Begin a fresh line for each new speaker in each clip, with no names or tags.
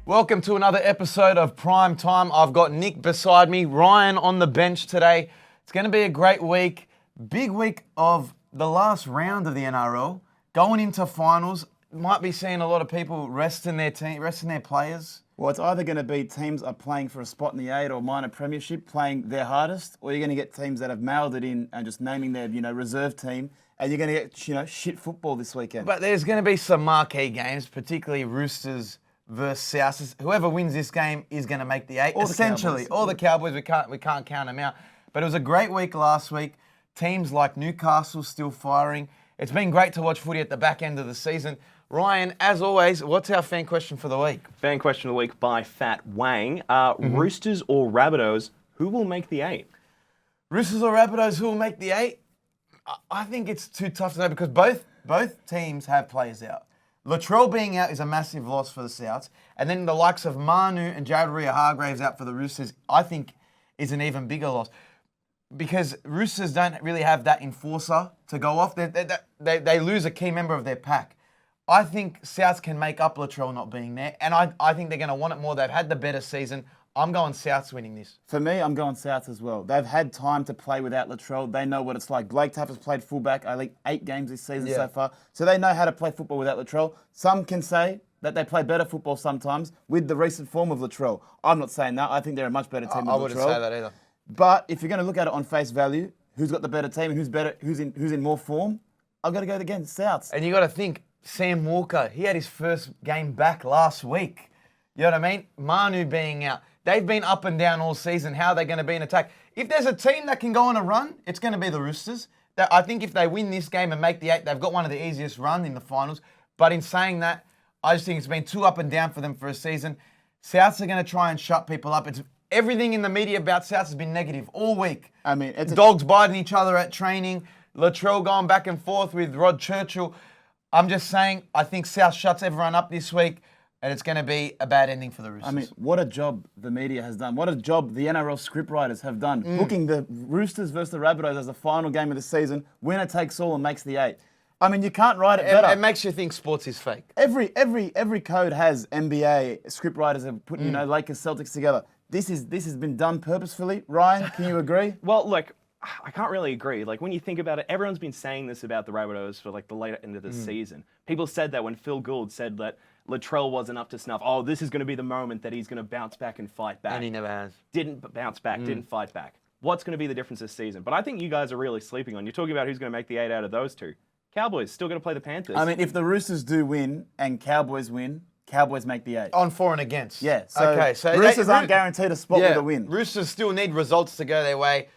Welcome to another episode of Prime Time. I've got Nick beside me, Ryan on the bench today. It's going to be a great week. Big week of the last round of the NRL. Going into finals. Might be seeing a lot of people resting their team, resting their players.
Well, it's either going to be teams are playing for a spot in the 8 or minor premiership, playing their hardest, or you're going to get teams that have mailed it in and just naming their, reserve team, and you're going to get, shit football this weekend.
But there's going to be some marquee games, particularly Roosters versus South. Whoever wins this game is going to make the 8. Essentially, all the Cowboys, we can't count them out. But it was a great week last week. Teams like Newcastle still firing. It's been great to watch footy at the back end of the season. Ryan, as always, what's our fan question for the week?
Fan question of the week by Fat Wang. Roosters or Rabbitohs, who will make the 8?
Roosters or Rabbitohs, who will make the 8? I think it's too tough to know because both teams have players out. Latrell being out is a massive loss for the Souths. And then the likes of Manu and Waerea-Hargreaves out for the Roosters, I think, is an even bigger loss. Because Roosters don't really have that enforcer to go off. They lose a key member of their pack. I think Souths can make up Latrell not being there, and I think they're going to want it more. They've had the better season. I'm going Souths winning this.
For me, I'm going Souths as well. They've had time to play without Latrell. They know what it's like. Blake Tapper's played fullback, I think 8 games this season so far, so they know how to play football without Latrell. Some can say that they play better football sometimes with the recent form of Latrell. I'm not saying that. I think they're a much better team with Latrell.
I wouldn't say that either.
But if you're going to look at it on face value, who's got the better team and who's in more form, I've got to go against Souths.
And you got to think, Sam Walker, he had his first game back last week. You know what I mean? Manu being out. They've been up and down all season. How are they going to be in attack? If there's a team that can go on a run, it's going to be the Roosters. I think if they win this game and make the 8, they've got one of the easiest runs in the finals. But in saying that, I just think it's been too up and down for them for a season. Souths are going to try and shut people up. Everything in the media about Souths has been negative all week.
I mean, it's
dogs biting each other at training. Latrell going back and forth with Rod Churchill. I'm just saying, I think South shuts everyone up this week, and it's going to be a bad ending for the Roosters.
I mean, what a job the media has done. What a job the NRL scriptwriters have done. Booking the Roosters versus the Rabbitohs as the final game of the season. Winner takes all and makes the 8. I mean, you can't write it better.
It makes you think sports is fake.
Every code has NBA scriptwriters have put, Lakers, Celtics together. This has been done purposefully. Ryan, can you agree?
Well, look, I can't really agree. Like, when you think about it, everyone's been saying this about the Rabbitohs for, the later end of the season. People said that when Phil Gould said that Latrell wasn't up to snuff. Oh, this is going to be the moment that he's going to bounce back and fight back.
And he never has.
Didn't bounce back, didn't fight back. What's going to be the difference this season? But I think you guys are really sleeping on. You're talking about who's going to make the 8 out of those two. Cowboys still going to play the Panthers.
I mean, if the Roosters do win and Cowboys win, Cowboys make the 8.
On for and against.
Yeah.
So
Roosters aren't guaranteed a spot with a win.
Roosters still need results to go their way.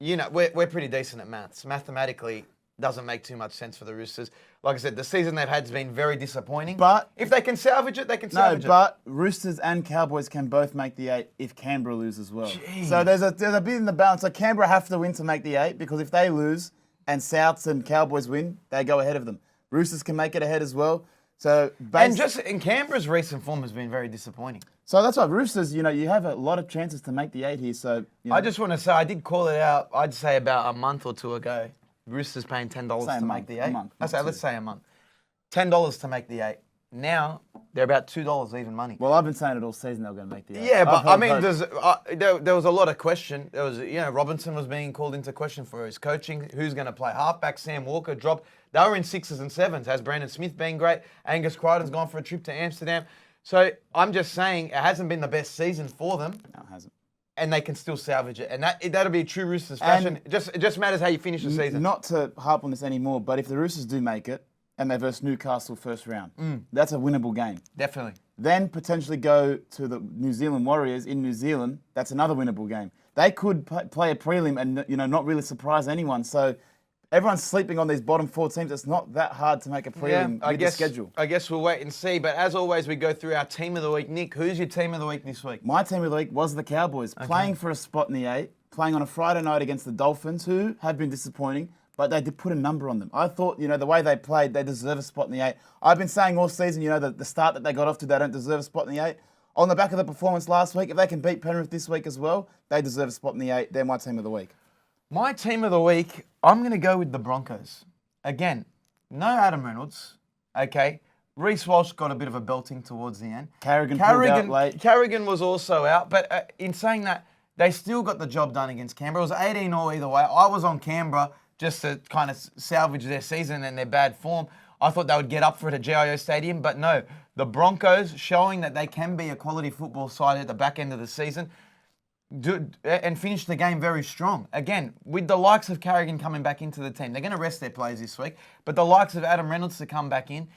We're pretty decent at maths. Mathematically, doesn't make too much sense for the Roosters. Like I said, the season they've had has been very disappointing. But if they can salvage it, they can salvage it.
No, but Roosters and Cowboys can both make the 8 if Canberra lose as well.
Jeez.
So there's a bit in the balance. So Canberra have to win to make the 8 because if they lose and Souths and Cowboys win, they go ahead of them. Roosters can make it ahead as well. So
Canberra's recent form has been very disappointing.
So that's why Roosters, you have a lot of chances to make the 8 here. So
I just want to say, I did call it out, I'd say about a month or two ago. Roosters paying $10 to make the 8. Let's say a month. $10 to make the 8. Now, they're about $2 even money.
Well, I've been saying it all season they're going to make the 8.
Yeah, but I mean, there was a lot of question. There was, Robinson was being called into question for his coaching. Who's going to play halfback? Sam Walker dropped. They were in 6s and 7s. Has Brandon Smith been great? Angus Crichton's gone for a trip to Amsterdam. So I'm just saying it hasn't been the best season for them.
No, it hasn't.
And they can still salvage it. And that'll be a true Roosters fashion. It just matters how you finish the season.
Not to harp on this anymore, but if the Roosters do make it and they verse Newcastle first round, that's a winnable game.
Definitely.
Then potentially go to the New Zealand Warriors in New Zealand. That's another winnable game. They could play a prelim and not really surprise anyone. So everyone's sleeping on these bottom 4 teams. It's not that hard to make a prelim with the schedule.
I guess we'll wait and see. But as always, we go through our team of the week. Nick, who's your team of the week this week?
My team of the week was the Cowboys, playing for a spot in the 8, playing on a Friday night against the Dolphins, who have been disappointing, but they did put a number on them. I thought, the way they played, they deserve a spot in the 8. I've been saying all season, the start that they got off to, they don't deserve a spot in the 8. On the back of the performance last week, if they can beat Penrith this week as well, they deserve a spot in the 8. They're my team of the week.
My team of the week, I'm going to go with the Broncos. Again, no Adam Reynolds, okay? Reece Walsh got a bit of a belting towards the end.
Carrigan pulled out late.
Carrigan was also out, but in saying that, they still got the job done against Canberra. It was 18-all either way. I was on Canberra just to kind of salvage their season and their bad form. I thought they would get up for it at GIO Stadium, but no. The Broncos showing that they can be a quality football side at the back end of the season and finish the game very strong. Again, with the likes of Carrigan coming back into the team, they're going to rest their players this week, but the likes of Adam Reynolds to come back in,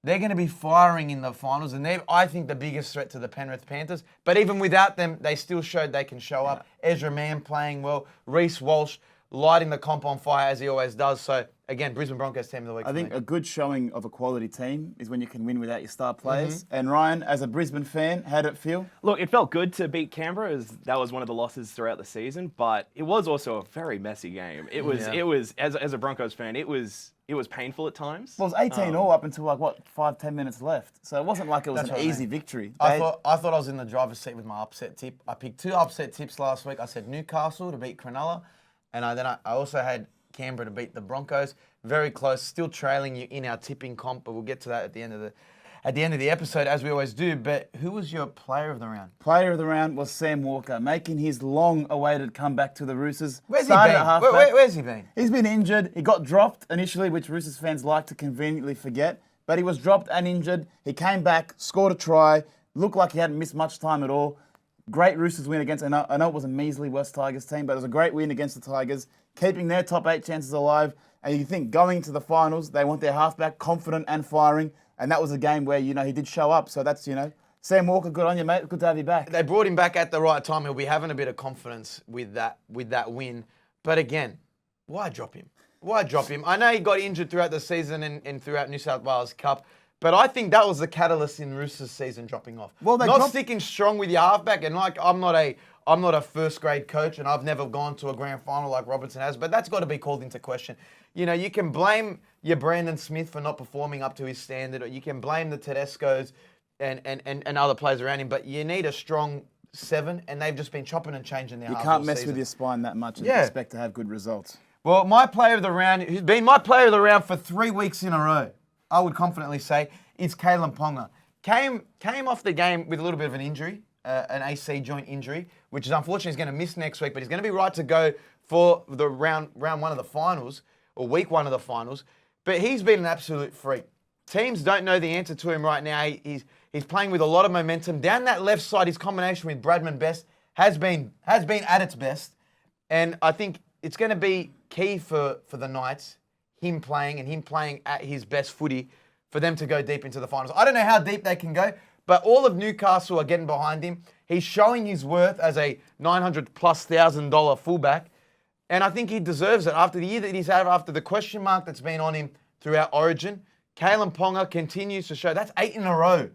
they're going to be firing in the finals, and they're, I think, the biggest threat to the Penrith Panthers. But even without them, they still showed they can show up. Ezra Mann playing well. Reece Walsh lighting the comp on fire as he always does. So, again, Brisbane Broncos team of the week.
I think a good showing of a quality team is when you can win without your star players. And Ryan, as a Brisbane fan, how did it feel?
Look, it felt good to beat Canberra, as that was one of the losses throughout the season, but it was also a very messy game. It was as a Broncos fan, it was painful at times.
Well, it was 18-all up until 5-10 minutes left. So it wasn't like it was an easy victory.
I thought I was in the driver's seat with my upset tip. I picked 2 upset tips last week. I said Newcastle to beat Cronulla, and I also had Canberra to beat the Broncos. Very close, still trailing you in our tipping comp, but we'll get to that at the end of the episode, as we always do. But who was your player of the round?
Player of the round was Sam Walker, making his long-awaited comeback to the Roosters.
Where's he been? Where's he been?
He's been injured. He got dropped initially, which Roosters fans like to conveniently forget. But he was dropped and injured. He came back, scored a try, looked like he hadn't missed much time at all. Great Roosters win against, I know it was a measly West Tigers team, but it was a great win against the Tigers, keeping their top 8 chances alive. And you think going to the finals, they want their halfback confident and firing. And that was a game where, he did show up. So that's, Sam Walker, good on you, mate. Good to have you back.
They brought him back at the right time. He'll be having a bit of confidence with that win. But again, why drop him? Why drop him? I know he got injured throughout the season and throughout New South Wales Cup, but I think that was the catalyst in Roosters' season dropping off.
Well,
sticking strong with your halfback, and I'm not a first grade coach, and I've never gone to a grand final like Robertson has, but that's got to be called into question. You can blame your Brandon Smith for not performing up to his standard, or you can blame the Tedescos and other players around him, but you need a strong 7, and they've just been chopping and changing their half.
You can't mess with your spine that much and expect to have good results.
Well, my player of the round, who's been my player of the round for 3 weeks in a row, I would confidently say, is Kalyn Ponga. Came off the game with a little bit of an injury, an AC joint injury, which is unfortunately he's going to miss next week, but he's going to be right to go for the round 1 of the finals, or week 1 of the finals. But he's been an absolute freak. Teams don't know the answer to him right now. He's playing with a lot of momentum. Down that left side, his combination with Bradman Best has been at its best. And I think it's going to be key for the Knights, him playing at his best footy, for them to go deep into the finals. I don't know how deep they can go, but all of Newcastle are getting behind him. He's showing his worth as a $900,000+ fullback, and I think he deserves it after the year that he's had, after the question mark that's been on him throughout Origin. Kalyn Ponga continues to show. That's 8 in a row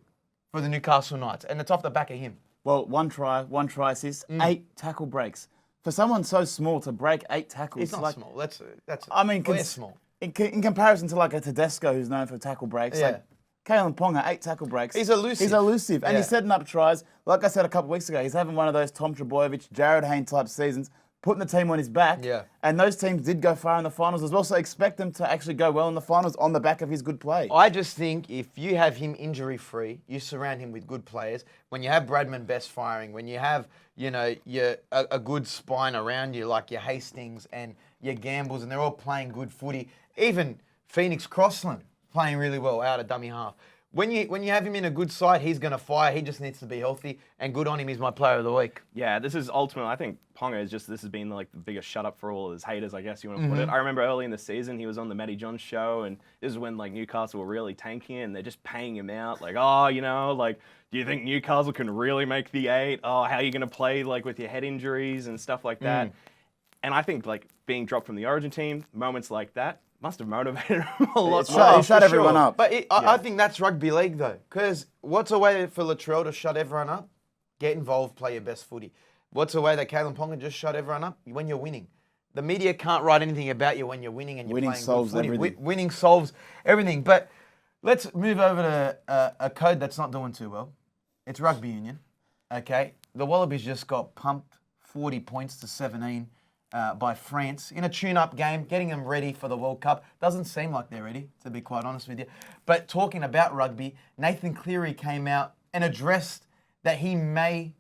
for the Newcastle Knights, and it's off the back of him.
Well, one try assist, 8 tackle breaks. For someone so small to break 8 tackles,
He's not small. That's small.
In comparison to like a Tedesco who's known for tackle breaks, like Kalyn Ponga, 8 tackle breaks.
He's elusive.
And he's setting up tries. Like I said a couple of weeks ago, he's having one of those Tom Trbojevic, Jared Hayne type seasons, putting the team on his back.
Yeah.
And those teams did go far in the finals as well, so expect them to actually go well in the finals on the back of his good play.
I just think if you have him injury-free, you surround him with good players. When you have Bradman Best firing, when you have, a good spine around you, like your Hastings and your Gambles, and they're all playing good footy. Even Phoenix Crossland playing really well out of dummy half. When you have him in a good side, he's going to fire. He just needs to be healthy, and good on him. He's my player of the week.
Yeah, this is ultimately, I think Ponga this has been like the biggest shut up for all of his haters, I guess you want to put it. I remember early in the season, he was on the Matty John show, and this is when like Newcastle were really tanking, and they're just paying him out. Like, do you think Newcastle can really make the 8? Oh, how are you going to play like with your head injuries and stuff like that? And I think like being dropped from the Origin team, moments like that, must have motivated him a lot.
He shut everyone up.
But I think that's rugby league, though. Because what's a way for Latrell to shut everyone up? Get involved, play your best footy. What's a way that Kalyn Ponga just shut everyone up? When you're winning. The media can't write anything about you when you're winning and you're
winning
playing
solves
good footy.
everything.
Winning solves everything. But let's move over to a code that's not doing too well. It's Rugby Union. Okay? The Wallabies just got pumped 40 points to 17 by France in a tune-up game, getting them ready for the World Cup. Doesn't seem like they're ready, to be quite honest with you. But talking about rugby, Nathan Cleary came out and addressed that he may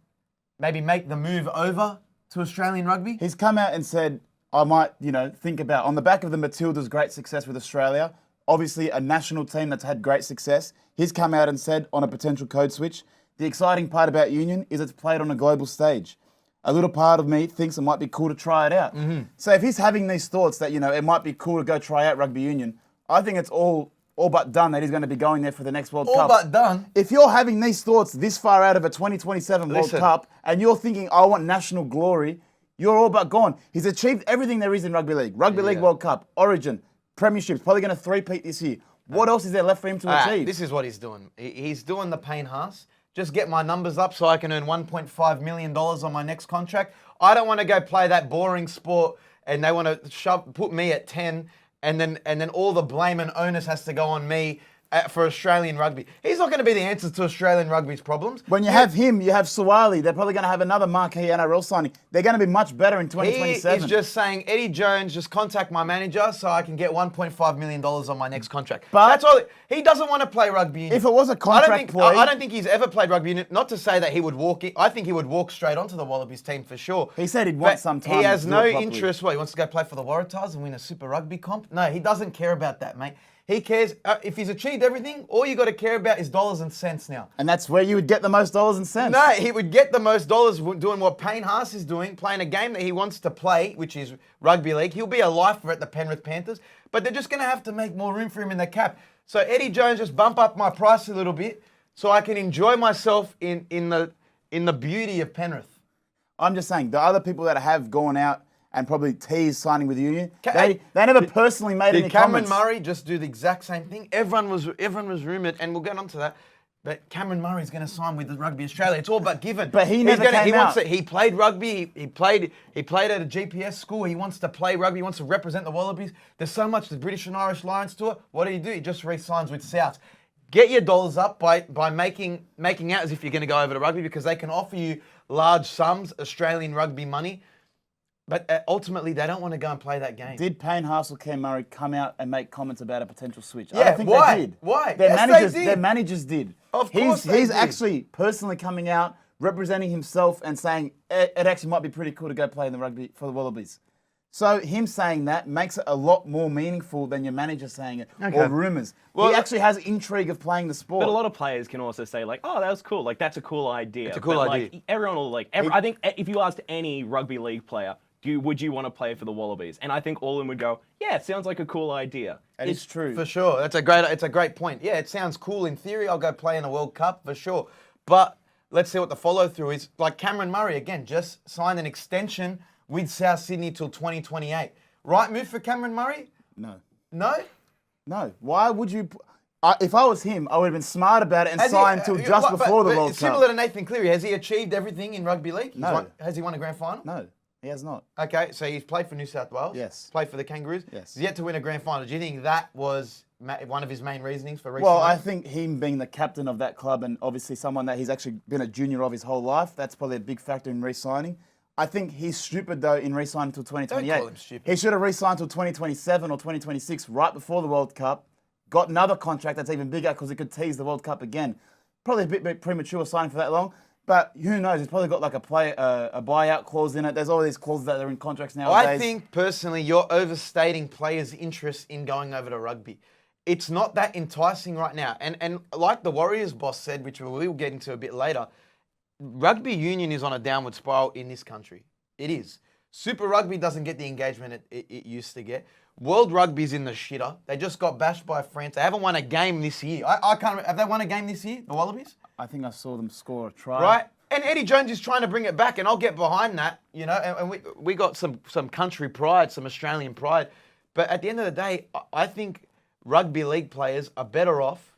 maybe make the move over to Australian rugby.
He's come out and said, I might, think about, on the back of the Matildas' great success with Australia, obviously a national team that's had great success, he's come out and said on a potential code switch, the exciting part about Union is it's played on a global stage. A little part of me thinks it might be cool to try it out. Mm-hmm. So if he's having these thoughts that, it might be cool to go try out Rugby Union, I think it's all but done that he's going to be going there for the next World Cup.
All but done?
If you're having these thoughts this far out of a 2027 World Cup and you're thinking, I want national glory, you're all but gone. He's achieved everything there is in Rugby League. Rugby League World Cup, Origin, Premierships, probably going to three-peat this year. What else is there left for him to achieve?
This is what he's doing. He's doing the Payne Haas. Just get my numbers up so I can earn $1.5 million on my next contract. I don't want to go play that boring sport and they want to put me at 10 and then all the blame and onus has to go on me for Australian rugby. He's not going to be the answer to Australian rugby's problems.
When you have him, you have Suwali. They're probably going to have another marquee NRL signing. They're going to be much better in 2027.
He's just saying, Eddie Jones, just contact my manager so I can get $1.5 million on my next contract.
But
that's all. He doesn't want to play rugby union.
If it was a contract play...
I don't think he's ever played rugby union. Not to say that he would walk in. I think he would walk straight onto the Wallabies team for sure.
He said he'd want some time.
He has no interest. What, he wants to go play for the Waratahs and win a Super Rugby comp? No, he doesn't care about that, mate. He cares, if he's achieved everything, all you got to care about is dollars and cents now.
And that's where you would get the most dollars and cents.
No, he would get the most dollars doing what Payne Haas is doing, playing a game that he wants to play, which is rugby league. He'll be a lifer at the Penrith Panthers, but they're just going to have to make more room for him in the cap. So Eddie Jones, just bump up my price a little bit so I can enjoy myself in the beauty of Penrith.
I'm just saying, the other people that have gone out and probably teased signing with the Union, they never personally made any
Cameron
comments.
Muarry just do the exact same thing? Everyone was rumoured, and we'll get onto that, but Cameron Murray's going to sign with the Rugby Australia. It's all but given.
But he never came out.
He played rugby. He played at a GPS school. He wants to play rugby. He wants to represent the Wallabies. There's so much the British and Irish Lions tour. What do? He just re-signs with Souths. Get your dollars up by making out as if you're going to go over to rugby because they can offer you large sums, Australian rugby money. But ultimately, they don't want to go and play that game.
Did Payne Haas or Cam Murray come out and make comments about a potential switch?
Yeah,
I don't think
why?
they did.
Why?
Their managers did.
Of course they
He's
did.
actually personally coming out, representing himself and saying it actually might be pretty cool to go play in the rugby for the Wallabies. So him saying that makes it a lot more meaningful than your manager saying it or rumours. Well, he actually has intrigue of playing the sport.
But a lot of players can also say like, "Oh, that was cool. Like that's a cool idea."
It's a cool idea.
Like, everyone will like. I think if you asked any rugby league player, would you want to play for the Wallabies? And I think all of them would go, "Yeah, it sounds like a cool idea."
It's true
for sure. It's a great point. Yeah, it sounds cool in theory. I'll go play in a World Cup for sure. But let's see what the follow through is. Like Cameron Murray again, just signed an extension with South Sydney till 2028. Right move for Cameron Murray?
No.
No?
No. Why would you... if I was him, I would have been smart about it and signed until just before the World Cup.
Similar to Nathan Cleary, has he achieved everything in rugby league?
No.
Has he won a grand final?
No, he has not.
Okay, so he's played for New South Wales?
Yes.
Played for the Kangaroos?
Yes.
He's yet to win a grand final. Do you think that was one of his main reasonings for
Well, I think him being the captain of that club and obviously someone that he's actually been a junior of his whole life, that's probably a big factor in re-signing. I think he's stupid, though, in re-signing until 2028.
Don't call him stupid.
He should have re-signed until 2027 or 2026, right before the World Cup. Got another contract that's even bigger because he could tease the World Cup again. Probably a bit premature signing for that long, but who knows? He's probably got like a buyout clause in it. There's all these clauses that are in contracts nowadays.
I think, personally, you're overstating players' interest in going over to rugby. It's not that enticing right now. And like the Warriors boss said, which we will get into a bit later, Rugby Union is on a downward spiral in this country. It is. Super Rugby doesn't get the engagement it used to get. World Rugby's in the shitter. They just got bashed by France. They haven't won a game this year. I can't remember. Have they won a game this year, the Wallabies?
I think I saw them score a try.
Right. And Eddie Jones is trying to bring it back, and I'll get behind that, you know, and we got some country pride, some Australian pride. But at the end of the day, I think rugby league players are better off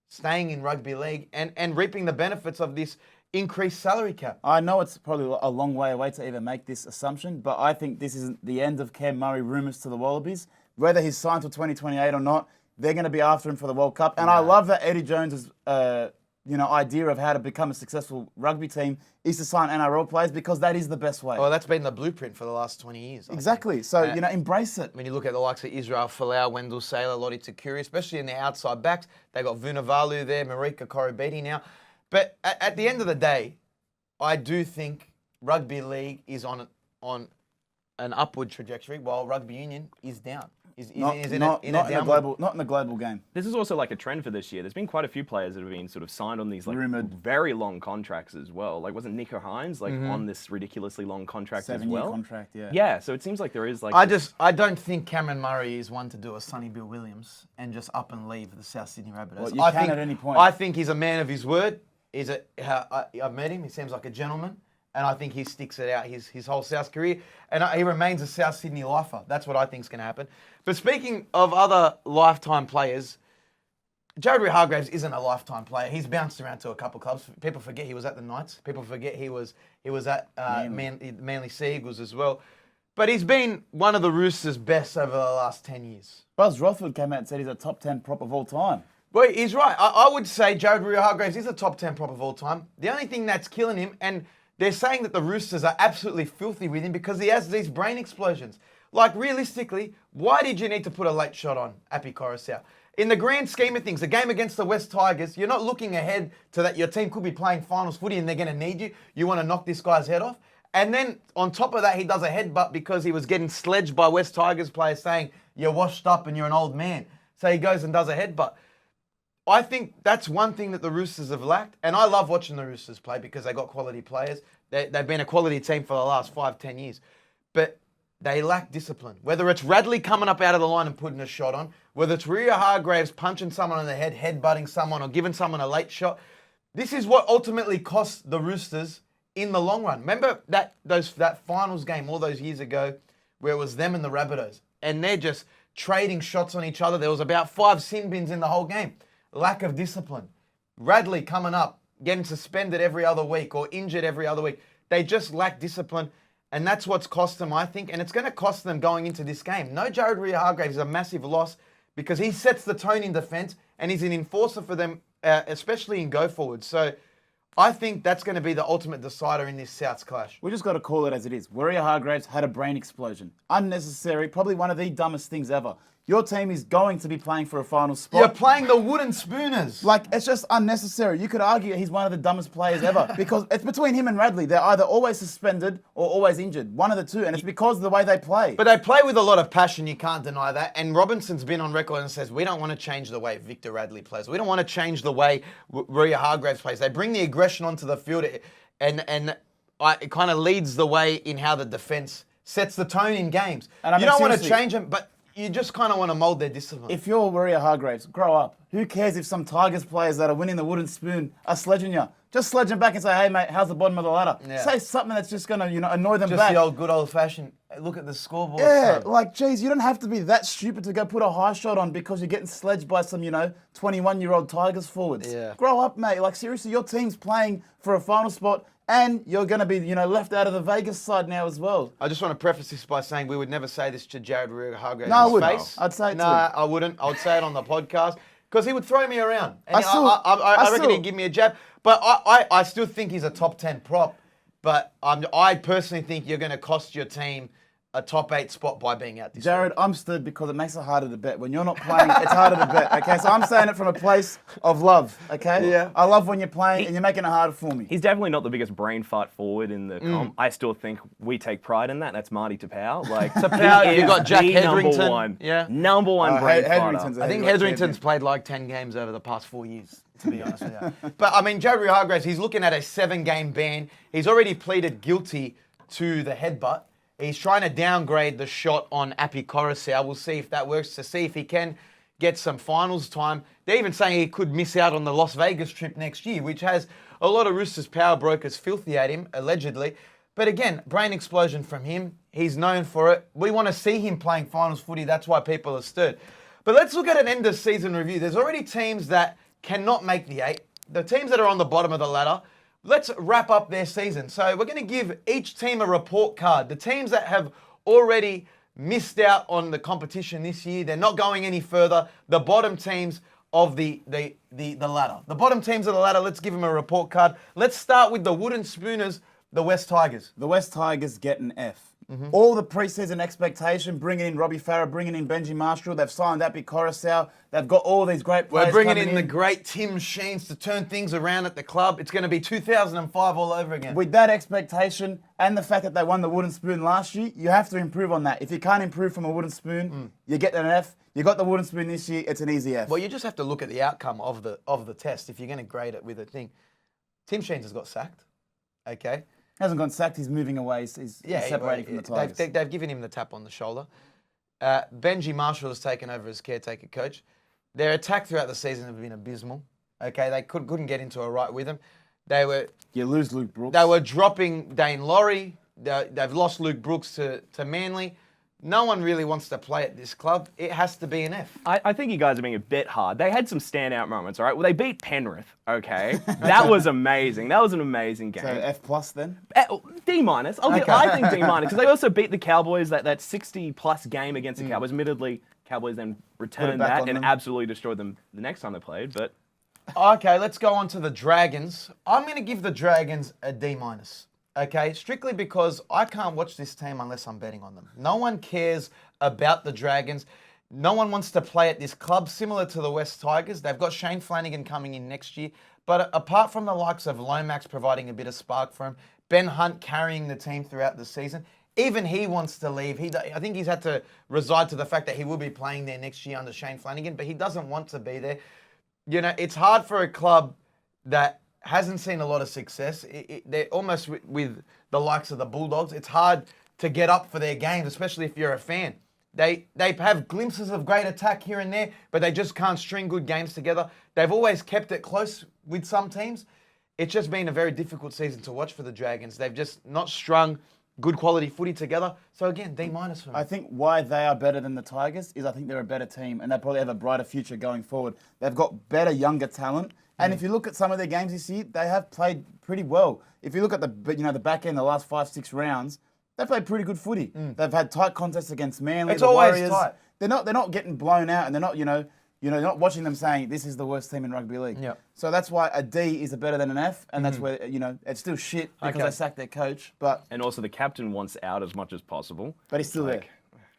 staying in rugby league and reaping the benefits of this increased salary cap.
I know it's probably a long way away to even make this assumption, but I think this isn't the end of Cam Murray rumours to the Wallabies. Whether he's signed till 2028 or not, they're going to be after him for the World Cup. And I love that Eddie Jones has idea of how to become a successful rugby team is to sign NRL players because that is the best way.
Well, that's been the blueprint for the last 20 years. I
Exactly. So, embrace it.
When you look at the likes of Israel Folau, Wendell Saylor, Lottie Takuri, especially in the outside backs, they got Vunivalu there, Marika Korobedi now. But at the end of the day, I do think rugby league is on an upward trajectory, while rugby union is down.
Not in the global game.
This is also like a trend for this year. There's been quite a few players that have been sort of signed on these
Rumored.
very long contracts as well. Like, wasn't Nico Hines on this ridiculously long contract as
7-year
well?
contract, yeah.
Yeah, so it seems like there is like.
I don't think Cameron Murray is one to do a Sonny Bill Williams and just up and leave the South Sydney Rabbitohs.
Well, you can at any point.
I think he's a man of his word. I've met him. He seems like a gentleman. And I think he sticks it out his whole South career. And he remains a South Sydney lifer. That's what I think is going to happen. But speaking of other lifetime players, Jared Waerea-Hargreaves isn't a lifetime player. He's bounced around to a couple of clubs. People forget he was at the Knights. People forget he was at Manly Sea Eagles as well. But he's been one of the Roosters' best over the last 10 years.
Buzz Rothwood came out and said he's a top 10 prop of all time.
Well, he's right. I would say Jared Waerea-Hargreaves is a top 10 prop of all time. The only thing that's killing him, and they're saying that the Roosters are absolutely filthy with him because he has these brain explosions. Like, realistically, why did you need to put a late shot on Api Koroisau? In the grand scheme of things, the game against the West Tigers, you're not looking ahead to that your team could be playing finals footy and they're going to need you. You want to knock this guy's head off. And then on top of that, he does a headbutt because he was getting sledged by West Tigers players saying, you're washed up and you're an old man. So he goes and does a headbutt. I think that's one thing that the Roosters have lacked. And I love watching the Roosters play because they got quality players. They've been a quality team for the last 5-10 years. But they lack discipline. Whether it's Radley coming up out of the line and putting a shot on, whether it's Waerea-Hargreaves punching someone on the head, headbutting someone, or giving someone a late shot, this is what ultimately costs the Roosters in the long run. Remember that finals game all those years ago where it was them and the Rabbitohs, and they're just trading shots on each other. There was about 5 sin bins in the whole game. Lack of discipline. Radley coming up, getting suspended every other week or injured every other week. They just lack discipline, and that's what's cost them, I think, and it's going to cost them going into this game. No, Jared Waerea-Hargreaves is a massive loss because he sets the tone in defence and he's an enforcer for them, especially in go forward. So I think that's going to be the ultimate decider in this Souths clash.
We just got to call it as it is. Waerea-Hargreaves had a brain explosion. Unnecessary, probably one of the dumbest things ever. Your team is going to be playing for a final spot.
You're playing the wooden spooners.
Like, it's just unnecessary. You could argue he's one of the dumbest players ever because it's between him and Radley. They're either always suspended or always injured. One of the two, and it's because of the way they play.
But they play with a lot of passion, you can't deny that. And Robinson's been on record and says, we don't want to change the way Victor Radley plays. We don't want to change the way Waerea-Hargreaves plays. They bring the aggression onto the field and it kind of leads the way in how the defence sets the tone in games. And you don't want to change them, but you just kind of want to mould their discipline.
If you're Waerea-Hargreaves, grow up. Who cares if some Tigers players that are winning the wooden spoon are sledging you? Just sledge them back and say, hey, mate, how's the bottom of the ladder? Yeah. Say something that's just going to, annoy them
back.
Just
the good old-fashioned, look at the scoreboard.
Yeah, like, geez, you don't have to be that stupid to go put a high shot on because you're getting sledged by some, 21-year-old Tigers forwards.
Yeah.
Grow up, mate. Like, seriously, your team's playing for a final spot and you're going to be, left out of the Vegas side now as well.
I just want to preface this by saying we would never say this to Jared Waerea-Hargreaves'
No, I wouldn't.
face.
I'd say it
No,
to him.
I wouldn't. I would say it on the podcast because he would throw me around. And
I
reckon he'd give me a jab. But I still think he's a top 10 prop. But I personally think you're going to cost your team a top 8 spot by being out this
Jared, I'm stood because it makes it harder to bet. When you're not playing, it's harder to bet, okay? So I'm saying it from a place of love, okay?
Yeah.
I love when you're playing and you're making it harder for me.
He's definitely not the biggest brain fart forward in the comp. I still think we take pride in that. That's Marty Tapau. Like,
Tapau, you've got Jack Hetherington.
Number one.
Yeah.
Number one brain
Hetherington's
farter.
I think Hetherington's played like 10 games over the past 4 years, to be honest with you. But, Jared Waerea-Hargreaves, he's looking at a 7-game ban. He's already pleaded guilty to the headbutt. He's trying to downgrade the shot on Api Koroisau. We'll see if that works, to see if he can get some finals time. They're even saying he could miss out on the Las Vegas trip next year, which has a lot of Roosters power brokers filthy at him, allegedly. But again, brain explosion from him. He's known for it. We want to see him playing finals footy. That's why people are stirred. But let's look at an end-of-season review. There's already teams that cannot make the 8. The teams that are on the bottom of the ladder, let's wrap up their season. So we're going to give each team a report card. The teams that have already missed out on the competition this year, they're not going any further. The bottom teams of the ladder. The bottom teams of the ladder, let's give them a report card. Let's start with the wooden spooners, the West Tigers.
The West Tigers get an F. All the preseason expectation, bringing in Robbie Farah, bringing in Benji Marshall, they've signed Appy Coruscant, they've got all these great players.
We're bringing
coming
in the great Tim Sheens to turn things around at the club. It's going to be 2005 all over again.
With that expectation and the fact that they won the wooden spoon last year, you have to improve on that. If you can't improve from a wooden spoon, you get an F. You got the wooden spoon this year, it's an easy F.
Well, you just have to look at the outcome of the test if you're going to grade it with a thing. Tim Sheens has got sacked, okay?
Hasn't gone sacked, he's moving away, he's separating from the Tigers.
They've given him the tap on the shoulder. Benji Marshall has taken over as caretaker coach. Their attack throughout the season have been abysmal. Okay, they couldn't get into a right rhythm.
You lose Luke Brooks.
They were dropping Dane Laurie. They've lost Luke Brooks to Manly. No one really wants to play at this club. It has to be an F.
I think you guys are being a bit hard. They had some standout moments, all right? Well, they beat Penrith, okay? That was amazing. That was an amazing game.
So F plus then?
D minus. I think D minus because they also beat the Cowboys that 60-plus game against the Cowboys. Admittedly, Cowboys then returned
back
that
on
and
them.
absolutely destroyed them the next time they played. But
Okay, let's go on to the Dragons. I'm going to give the Dragons a D minus. Okay, strictly because I can't watch this team unless I'm betting on them. No one cares about the Dragons. No one wants to play at this club, similar to the West Tigers. They've got Shane Flanagan coming in next year. But apart from the likes of Lomax providing a bit of spark for him, Ben Hunt carrying the team throughout the season, even he wants to leave. I think he's had to reside to the fact that he will be playing there next year under Shane Flanagan, but he doesn't want to be there. You know, it's hard for a club that hasn't seen a lot of success. They're almost with the likes of the Bulldogs. It's hard to get up for their games, especially if you're a fan. They have glimpses of great attack here and there, but they just can't string good games together. They've always kept it close with some teams. It's just been a very difficult season to watch for the Dragons. They've just not strung good quality footy together. So again, D minus for me.
I think why they are better than the Tigers is I think they're a better team and they probably have a brighter future going forward. They've got better, younger talent. And if you look at some of their games this year, they have played pretty well. If you look at the back end, the last 5-6 rounds, they played pretty good footy. They've had tight contests against Manly.
It's
the
always
Warriors.
tight.
They're not getting blown out, and they're not you're not watching them saying this is the worst team in rugby league.
Yep.
So that's why a D is better than an F, and that's where it's still shit because
Okay.
they sacked their coach, but
and also the captain wants out as much as possible.
he's still there.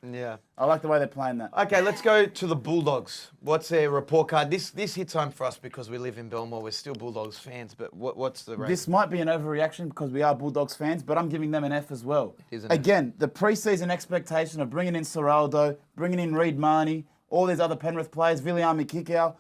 Yeah.
I like the way they're playing that.
Okay, let's go to the Bulldogs. What's their report card? This hits home for us because we live in Belmore. We're still Bulldogs fans, but what's the rate?
This might be an overreaction because we are Bulldogs fans, but I'm giving them an F as well.
It is an F.
Again, the preseason expectation of bringing in Serraldo, bringing in Reid Marnie, all these other Penrith players, Viliami Kikau,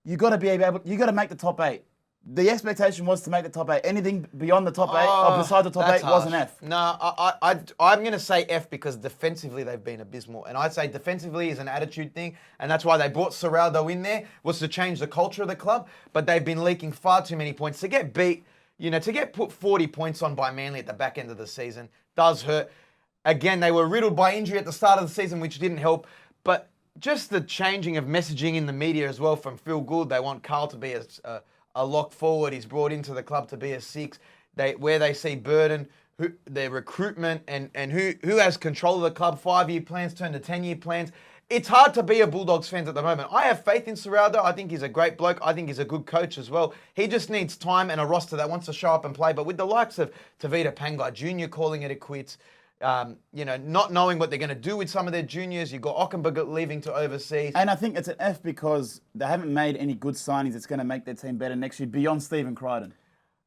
you got to make the top 8. The expectation was to make the top 8. Anything beyond the top 8 or beside the top 8 was an F.
No, I'm going to say F because defensively they've been abysmal. And I'd say defensively is an attitude thing. And that's why they brought Serraldo in there, was to change the culture of the club. But they've been leaking far too many points. To get beat, to get put 40 points on by Manly at the back end of the season does hurt. Again, they were riddled by injury at the start of the season, which didn't help. But just the changing of messaging in the media as well from Phil Gould. They want Carl to be a lock forward. He's brought into the club to be a 6. Where they see Burden, their recruitment, and who has control of the club, 5-year plans turn to 10-year plans. It's hard to be a Bulldogs fan at the moment. I have faith in Serraldo. I think he's a great bloke. I think he's a good coach as well. He just needs time and a roster that wants to show up and play. But with the likes of Tavita Pangai Jr. calling it a quits, not knowing what they're going to do with some of their juniors. You've got Ockenberg leaving to overseas.
And I think it's an F because they haven't made any good signings that's going to make their team better next year beyond Stephen Crichton.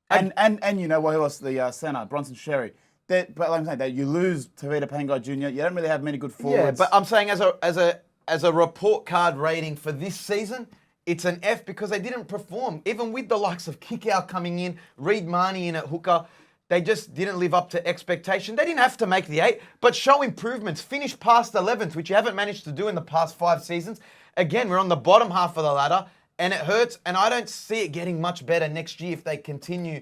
And who else? The centre, Bronson Sherry. But like I'm saying, you lose Tavita Pangai Jr. You don't really have many good forwards.
Yeah, but I'm saying as a report card rating for this season, it's an F because they didn't perform. Even with the likes of Kikau coming in, Reid Marnie in at hooker, they just didn't live up to expectation. They didn't have to make the 8, but show improvements. Finish past 11th, which you haven't managed to do in the past 5 seasons. Again, we're on the bottom half of the ladder, and it hurts, and I don't see it getting much better next year if they continue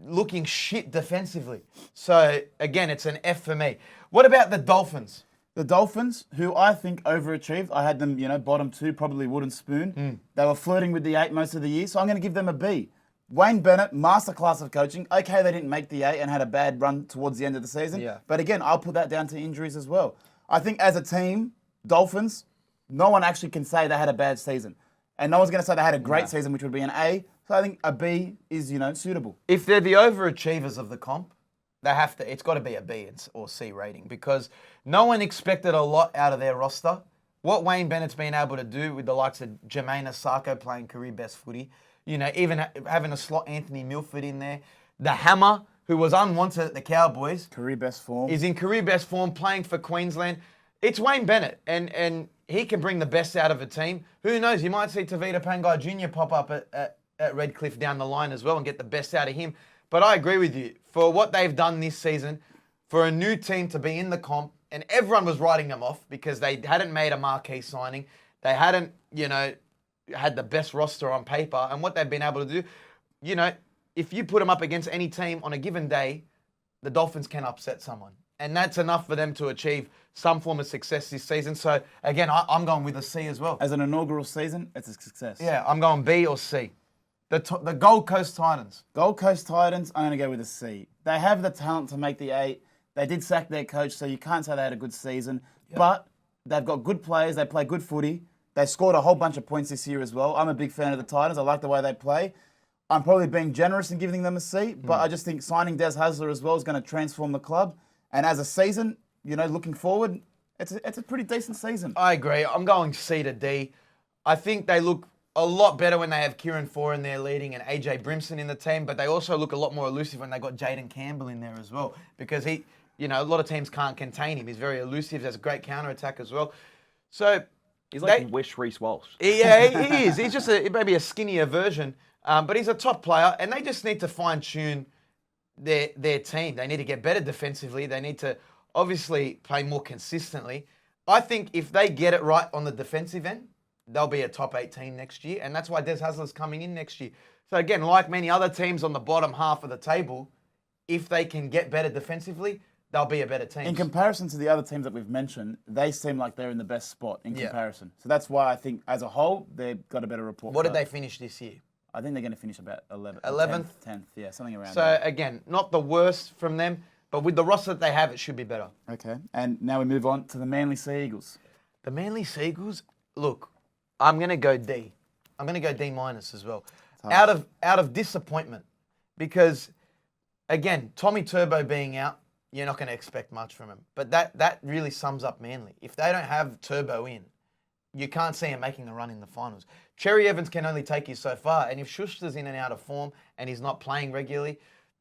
looking shit defensively. So, again, it's an F for me. What about the Dolphins?
The Dolphins, who I think overachieved, I had them, bottom 2, probably wooden spoon. They were flirting with the 8 most of the year, so I'm going to give them a B. Wayne Bennett, masterclass of coaching. Okay, they didn't make the 8 and had a bad run towards the end of the season.
Yeah.
But again, I'll put that down to injuries as well. I think as a team, Dolphins, no one actually can say they had a bad season. And no one's going to say they had a great season, which would be an A. So I think a B is, suitable.
If they're the overachievers of the comp, they have to. It's got to be a B or C rating because no one expected a lot out of their roster. What Wayne Bennett's been able to do with the likes of Jermaine Asako playing career best footy, even having a slot Anthony Milford in there, the Hammer who was unwanted at the Cowboys,
Career best form.
is in career best form playing for Queensland. It's Wayne Bennett, and he can bring the best out of a team. Who knows? You might see Tavita Pangai Jr. pop up at Redcliffe down the line as well and get the best out of him. But I agree with you. For what they've done this season, for a new team to be in the comp, and everyone was writing them off because they hadn't made a marquee signing. They hadn't, had the best roster on paper. And what they've been able to do, if you put them up against any team on a given day, the Dolphins can upset someone. And that's enough for them to achieve some form of success this season. So, again, I'm going with a C as well.
As an inaugural season, it's a success.
Yeah, I'm going B or C. The Gold Coast Titans.
Gold Coast Titans, I'm going to go with a C. They have the talent to make the 8. They did sack their coach, so you can't say they had a good season. Yep. But they've got good players. They play good footy. They scored a whole bunch of points this year as well. I'm a big fan of the Titans. I like the way they play. I'm probably being generous in giving them a C, but I just think signing Des Hasler as well is going to transform the club. And as a season, looking forward, it's a pretty decent season.
I agree. I'm going C to D. I think they look a lot better when they have Kieran Foran in there leading and AJ Brimson in the team, but they also look a lot more elusive when they got Jaden Campbell in there as well because he, a lot of teams can't contain him. He's very elusive. There's a great counter-attack as well. So
he's like Wish Reece Walsh.
Yeah, he is. He's just maybe a skinnier version, but he's a top player, and they just need to fine-tune their team. They need to get better defensively. They need to obviously play more consistently. I think if they get it right on the defensive end, they'll be a top 8 team next year, and that's why Des Hasler's coming in next year. So again, like many other teams on the bottom half of the table, if they can get better defensively, they'll be a better team.
In comparison to the other teams that we've mentioned, they seem like they're in the best spot in comparison. So that's why I think, as a whole, they've got a better report.
What did they finish this year?
I think they're going to finish about 11th. 10th, yeah, something around
So
there.
again, not the worst from them, but with the roster that they have, it should be better.
Okay, and now we move on to the Manly Sea Eagles.
The Manly Sea Eagles, look, I'm going to go D. I'm going to go D- as well. Out of disappointment, because again, Tommy Turbo being out, you're not going to expect much from him. But that really sums up Manly. If they don't have Turbo in, you can't see him making a run in the finals. Cherry Evans can only take you so far, and if Schuster's in and out of form and he's not playing regularly,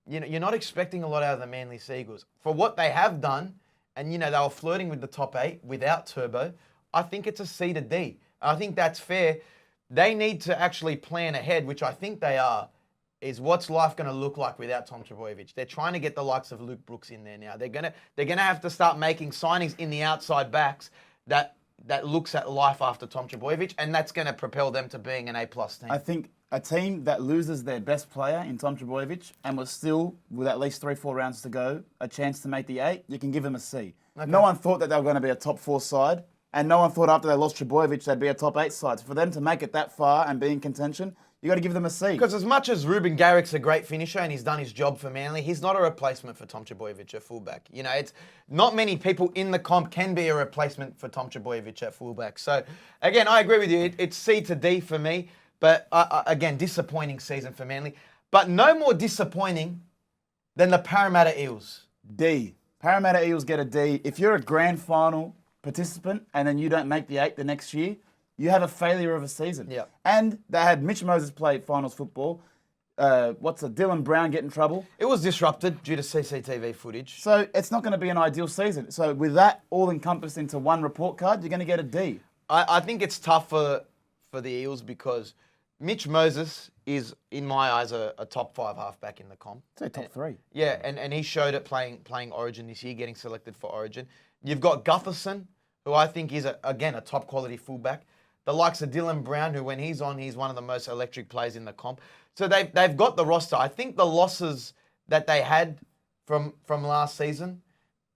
you're not expecting a lot out of the Manly Sea Eagles. For what they have done, and they were flirting with the top 8 without Turbo, I think it's a C to D. I think that's fair. They need to actually plan ahead, which I think they are, is what's life going to look like without Tom Trbojevic. They're trying to get the likes of Luke Brooks in there now. They're gonna have to start making signings in the outside backs that looks at life after Tom Trbojevic, and that's going to propel them to being an A+ team.
I think a team that loses their best player in Tom Trbojevic and was still, with at least 3-4 rounds to go, a chance to make the 8, you can give them a C. Okay. No one thought that they were going to be a top 4 side, and no one thought after they lost Trbojevic they'd be a top 8 side. So for them to make it that far and be in contention, you got to give them a C.
Because as much as Ruben Garrick's a great finisher and he's done his job for Manly, he's not a replacement for Tom Trbojevic at fullback. It's not many people in the comp can be a replacement for Tom Trbojevic at fullback. So again, I agree with you. It's C to D for me. But again, disappointing season for Manly. But no more disappointing than the Parramatta Eels.
D. Parramatta Eels get a D. If you're a grand final participant and then you don't make the 8 the next year, you have a failure of a season.
Yeah.
And they had Mitch Moses play finals football. Dylan Brown get in trouble.
It was disrupted due to CCTV footage.
So it's not going to be an ideal season. So with that all encompassed into one report card, you're going to get a D.
I think it's tough for the Eels because Mitch Moses is, in my eyes, a top 5 halfback in the comp.
Say top 3.
Yeah, and he showed it playing Origin this year, getting selected for Origin. You've got Gutherson, who I think is, again, a top quality fullback. The likes of Dylan Brown, who when he's on, he's one of the most electric players in the comp. So they've got the roster. I think the losses that they had from last season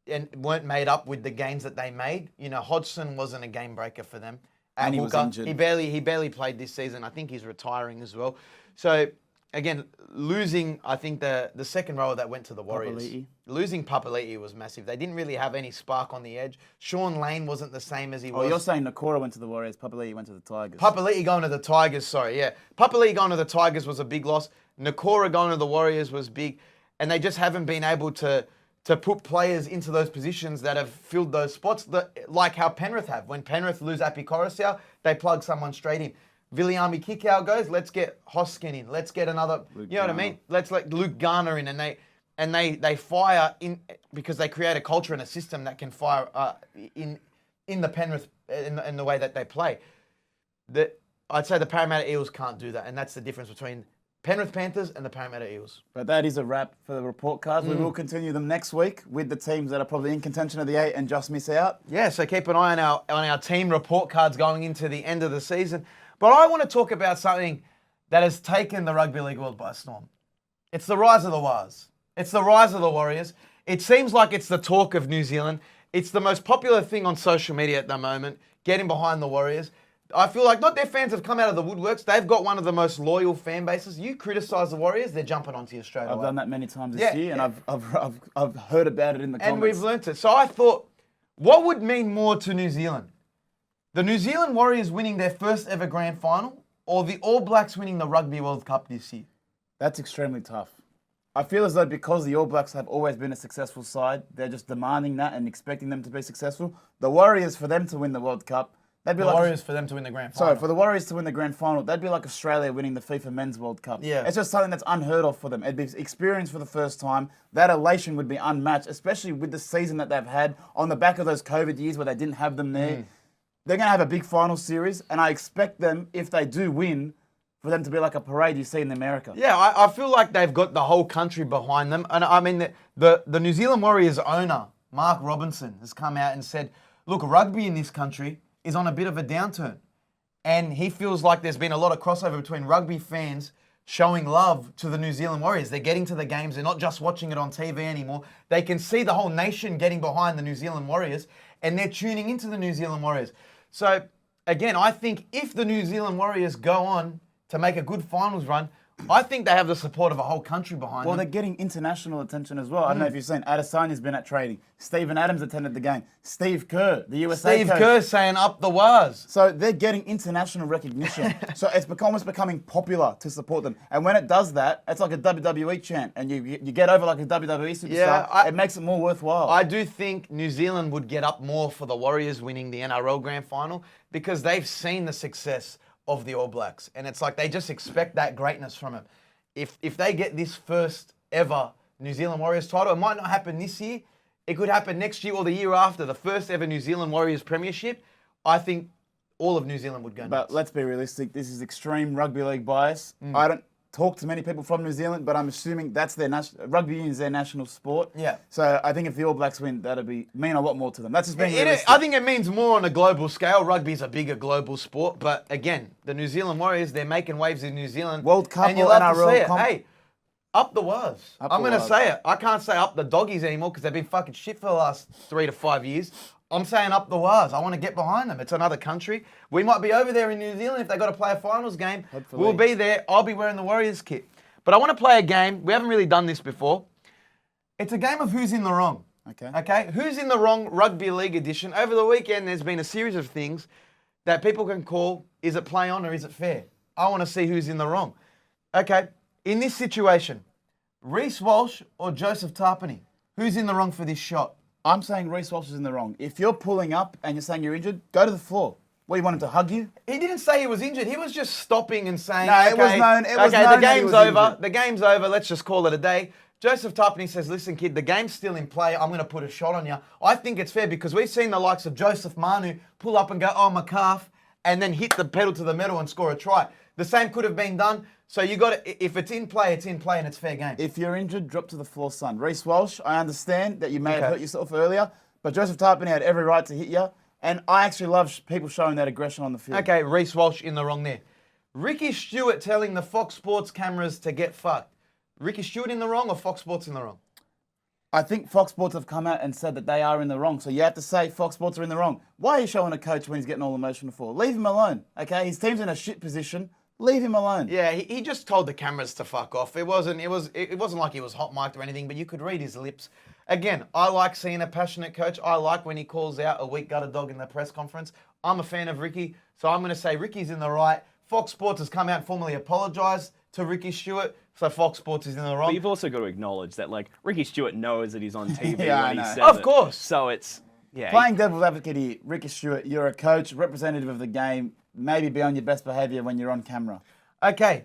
and weren't made up with the gains that they made. Hodgson wasn't a game breaker for them.
And he was injured.
He barely played this season. I think he's retiring as well. So again, losing, I think, the second rower that went to the Warriors.
Papali'i.
Losing Papali'i was massive. They didn't really have any spark on the edge. Sean Lane wasn't the same as he
Oh,
was.
you're saying Nakora went to the Warriors, Papali'i went to the Tigers.
Papali'i going to the Tigers, sorry, yeah. Papali'i going to the Tigers was a big loss. Nakora going to the Warriors was big. And they just haven't been able to put players into those positions that have filled those spots, like how Penrith have. When Penrith lose Api Coruscant, they plug someone straight in. Viliami Kikau goes, let's get Hoskin in. Let's get another, you know what I mean? Let's let Luke Garner in. And they fire in because they create a culture and a system that can fire in the Penrith, in the way that they play. I'd say the Parramatta Eels can't do that. And that's the difference between Penrith Panthers and the Parramatta Eels.
But that is a wrap for the report cards. We will continue them next week with the teams that are probably in contention of the 8 and just miss out.
Yeah, so keep an eye on our team report cards going into the end of the season. But I want to talk about something that has taken the Rugby League world by storm. It's the rise of the Wars. It's the rise of the Warriors. It seems like it's the talk of New Zealand. It's the most popular thing on social media at the moment, getting behind the Warriors. I feel like not their fans have come out of the woodworks. They've got one of the most loyal fan bases. You criticise the Warriors, they're jumping onto you straight away.
I've done that many times this year, and I've heard about it in the comments.
And we've learnt it. So I thought, what would mean more to New Zealand? The New Zealand Warriors winning their first ever grand final, or the All Blacks winning the Rugby World Cup this year?
That's extremely tough. I feel as though because the All Blacks have always been a successful side, they're just demanding that and expecting them to be successful. The Warriors, for them to win the World Cup, that'd be
The Warriors for them to win the grand final.
Sorry, for the Warriors to win the grand final, that'd be like Australia winning the FIFA Men's World Cup.
Yeah.
It's just something that's unheard of for them. It'd be experience for the first time. That elation would be unmatched, especially with the season that they've had on the back of those COVID years where they didn't have them there. They're going to have a big final series, and I expect them, if they do win, for them to be like a parade you see in America.
Yeah, I feel like they've got the whole country behind them. And I mean, the New Zealand Warriors owner, Mark Robinson, has come out and said, look, rugby in this country is on a bit of a downturn. And he feels like there's been a lot of crossover between rugby fans showing love to the New Zealand Warriors. They're getting to the games. They're not just watching it on TV anymore. They can see the whole nation getting behind the New Zealand Warriors, and they're tuning into the New Zealand Warriors. So, again, I think if the New Zealand Warriors go on to make a good finals run, I think they have the support of a whole country behind
Well,
them.
they're getting international attention as well. I don't know if you've seen, Adesanya's been at training. Stephen Adams attended the game. Steve Kerr, the USA
Steve
coach.
Kerr saying up the Wars.
So they're getting international recognition. So it's almost becoming popular to support them. And when it does that, it's like a WWE chant. And you get over like a WWE superstar.
Yeah,
it makes it more worthwhile.
I do think New Zealand would get up more for the Warriors winning the NRL Grand Final because they've seen the success of the All Blacks. And it's like they just expect that greatness from them. If they get this first ever New Zealand Warriors title, it might not happen this year. It could happen next year or the year after. The first ever New Zealand Warriors premiership, I think all of New Zealand would go nuts.
But let's be realistic. This is extreme rugby league bias. I don't talk to many people from New Zealand, but I'm assuming that's their rugby union is their national sport.
Yeah.
So I think if the All Blacks win, that'll mean a lot more to them. That's just being realistic.
I think it means more on a global scale. Rugby's a bigger global sport, but again, the New Zealand Warriors, they're making waves in New Zealand.
World Cup
and you
or
love to
NRL
see it.
comp-
Hey, up the Wars.
Up
I'm
the
going to
Wars.
say it. I can't say up the Doggies anymore because they've been fucking shit for the last 3 to 5 years. I'm saying up the Wars. I want to get behind them. It's another country. We might be over there in New Zealand if they got to play a finals game.
Hopefully.
We'll be there. I'll be wearing the Warriors kit. But I want to play a game. We haven't really done this before. It's a game of who's in the wrong. Okay? Who's in the wrong rugby league edition? Over the weekend, there's been a series of things that people can call, is it play on or is it fair? I want to see who's in the wrong. Okay, in this situation, Reece Walsh or Joseph Tarpany? Who's in the wrong for this shot?
I'm saying Reece Walsh is in the wrong. If you're pulling up and you're saying you're injured, go to the floor. What, you want him to hug you?
He didn't say he was injured. He was just stopping and saying,
No, it was known- it was known
the
that he
game's
was
over.
injured."
The game's over. Let's just call it a day. Joseph Tarpany says, listen, kid, the game's still in play. I'm going to put a shot on you. I think it's fair because we've seen the likes of Joseph Manu pull up and go, oh, my calf, and then hit the pedal to the metal and score a try. The same could have been done. So you got to, if it's in play, and it's fair game.
If you're injured, drop to the floor, son. Reece Walsh, I understand that you may have
Okay.
hurt yourself earlier, but Joseph Tarpany had every right to hit you. And I actually love people showing that aggression on the field.
Okay, Reece Walsh in the wrong there. Ricky Stewart telling the Fox Sports cameras to get fucked. Ricky Stewart in the wrong or Fox Sports in the wrong?
I think Fox Sports have come out and said that they are in the wrong. So you have to say Fox Sports are in the wrong. Why are you showing a coach when he's getting all emotional for? Leave him alone, okay? His team's in a shit position. Leave him alone.
Yeah, he just told the cameras to fuck off. It wasn't like he was hot mic'd or anything, but you could read his lips. Again, I like seeing a passionate coach. I like when he calls out a weak gutter dog in the press conference. I'm a fan of Ricky, so I'm going to say Ricky's in the right. Fox Sports has come out and formally apologised to Ricky Stewart, so Fox Sports is in the wrong.
But you've also got to acknowledge that, like, Ricky Stewart knows that he's on TV
Yeah, I
when he
know.
says
Of
it.
course.
So it's, yeah.
Playing devil's advocate here, Ricky Stewart, you're a coach, representative of the game. Maybe be on your best behaviour when you're on camera.
Okay,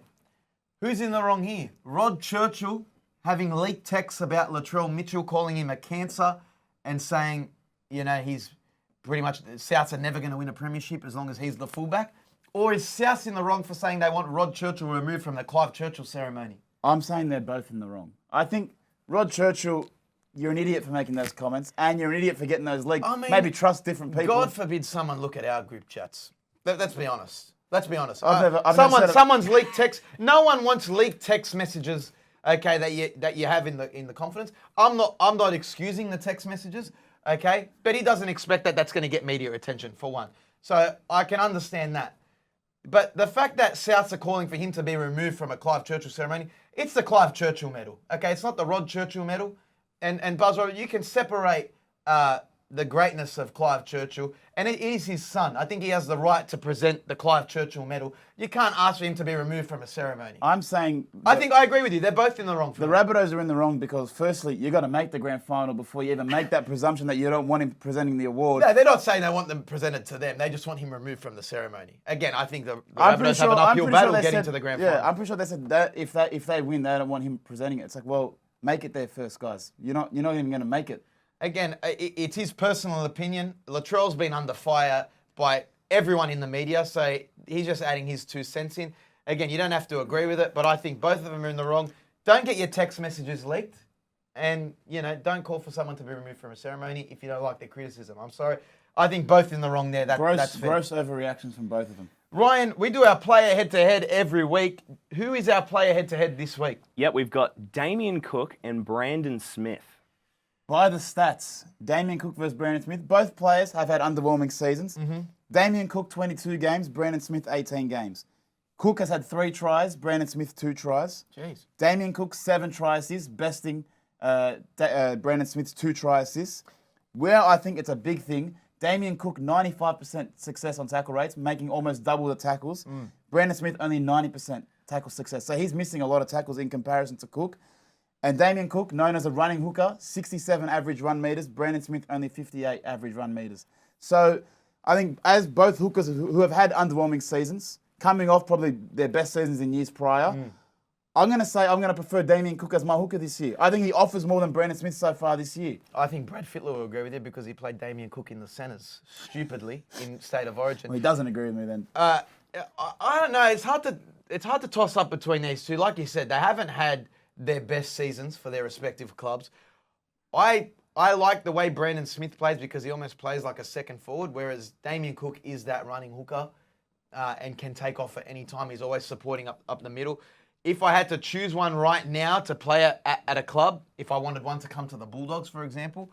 who's in the wrong here? Rod Churchill having leaked texts about Latrell Mitchell, calling him a cancer and saying, he's pretty much, Souths are never going to win a premiership as long as he's the fullback. Or is Souths in the wrong for saying they want Rod Churchill removed from the Clive Churchill ceremony?
I'm saying they're both in the wrong. I think Rod Churchill, you're an idiot for making those comments, and you're an idiot for getting those leaked.
I mean,
maybe trust different people.
God forbid someone look at our group chats. Let's be honest. Let's be honest.
I've never said it.
Someone's leaked text. No one wants leaked text messages. Okay, that you have in the confidence. I'm not excusing the text messages. Okay, but he doesn't expect that that's going to get media attention for one. So I can understand that. But the fact that Souths are calling for him to be removed from a Clive Churchill ceremony, it's the Clive Churchill medal. Okay, it's not the Rod Churchill medal. And Buzz Robert, you can separate the greatness of Clive Churchill, and it is his son. I think he has the right to present the Clive Churchill medal. You can't ask for him to be removed from a ceremony.
I'm saying...
I think I agree with you. They're both in the wrong.
The Rabbitohs are in the wrong because, firstly, you got to make the grand final before you even make that presumption that you don't want him presenting the award.
No, they're not saying they want them presented to them. They just want him removed from the ceremony. Again, I think the Rabbitohs have an uphill battle getting to the grand final.
Yeah, I'm pretty sure they said that if they win, they don't want him presenting it. It's like, well, make it there first, guys. You're not even going to make it.
Again, it's his personal opinion. Latrell's been under fire by everyone in the media, so he's just adding his 2 cents in. Again, you don't have to agree with it, but I think both of them are in the wrong. Don't get your text messages leaked, and don't call for someone to be removed from a ceremony if you don't like their criticism. I'm sorry. I think both in the wrong there. That's fair.
Gross overreactions from both of them.
Ryan, we do our player head-to-head every week. Who is our player head-to-head this week?
Yep, we've got Damien Cook and Brandon Smith.
By the stats, Damien Cook versus Brandon Smith, both players have had underwhelming seasons. Mm-hmm. Damien Cook, 22 games, Brandon Smith, 18 games. Cook has had 3 tries, Brandon Smith, 2 tries.
Jeez.
Damien Cook, 7 try assists, besting Brandon Smith's 2 try assists. Where I think it's a big thing, Damien Cook, 95% success on tackle rates, making almost double the tackles. Brandon Smith, only 90% tackle success. So he's missing a lot of tackles in comparison to Cook. And Damien Cook, known as a running hooker, 67 average run meters. Brandon Smith, only 58 average run meters. So I think as both hookers who have had underwhelming seasons, coming off probably their best seasons in years prior, I'm going to prefer Damien Cook as my hooker this year. I think he offers more than Brandon Smith so far this year.
I think Brad Fittler will agree with you because he played Damien Cook in the centres, stupidly, in State of Origin.
Well, he doesn't agree with me then.
I don't know. It's hard to toss up between these two. Like you said, they haven't had their best seasons for their respective clubs. I like the way Brandon Smith plays because he almost plays like a second forward, whereas Damien Cook is that running hooker and can take off at any time. He's always supporting up the middle. If I had to choose one right now to play at a club, if I wanted one to come to the Bulldogs, for example,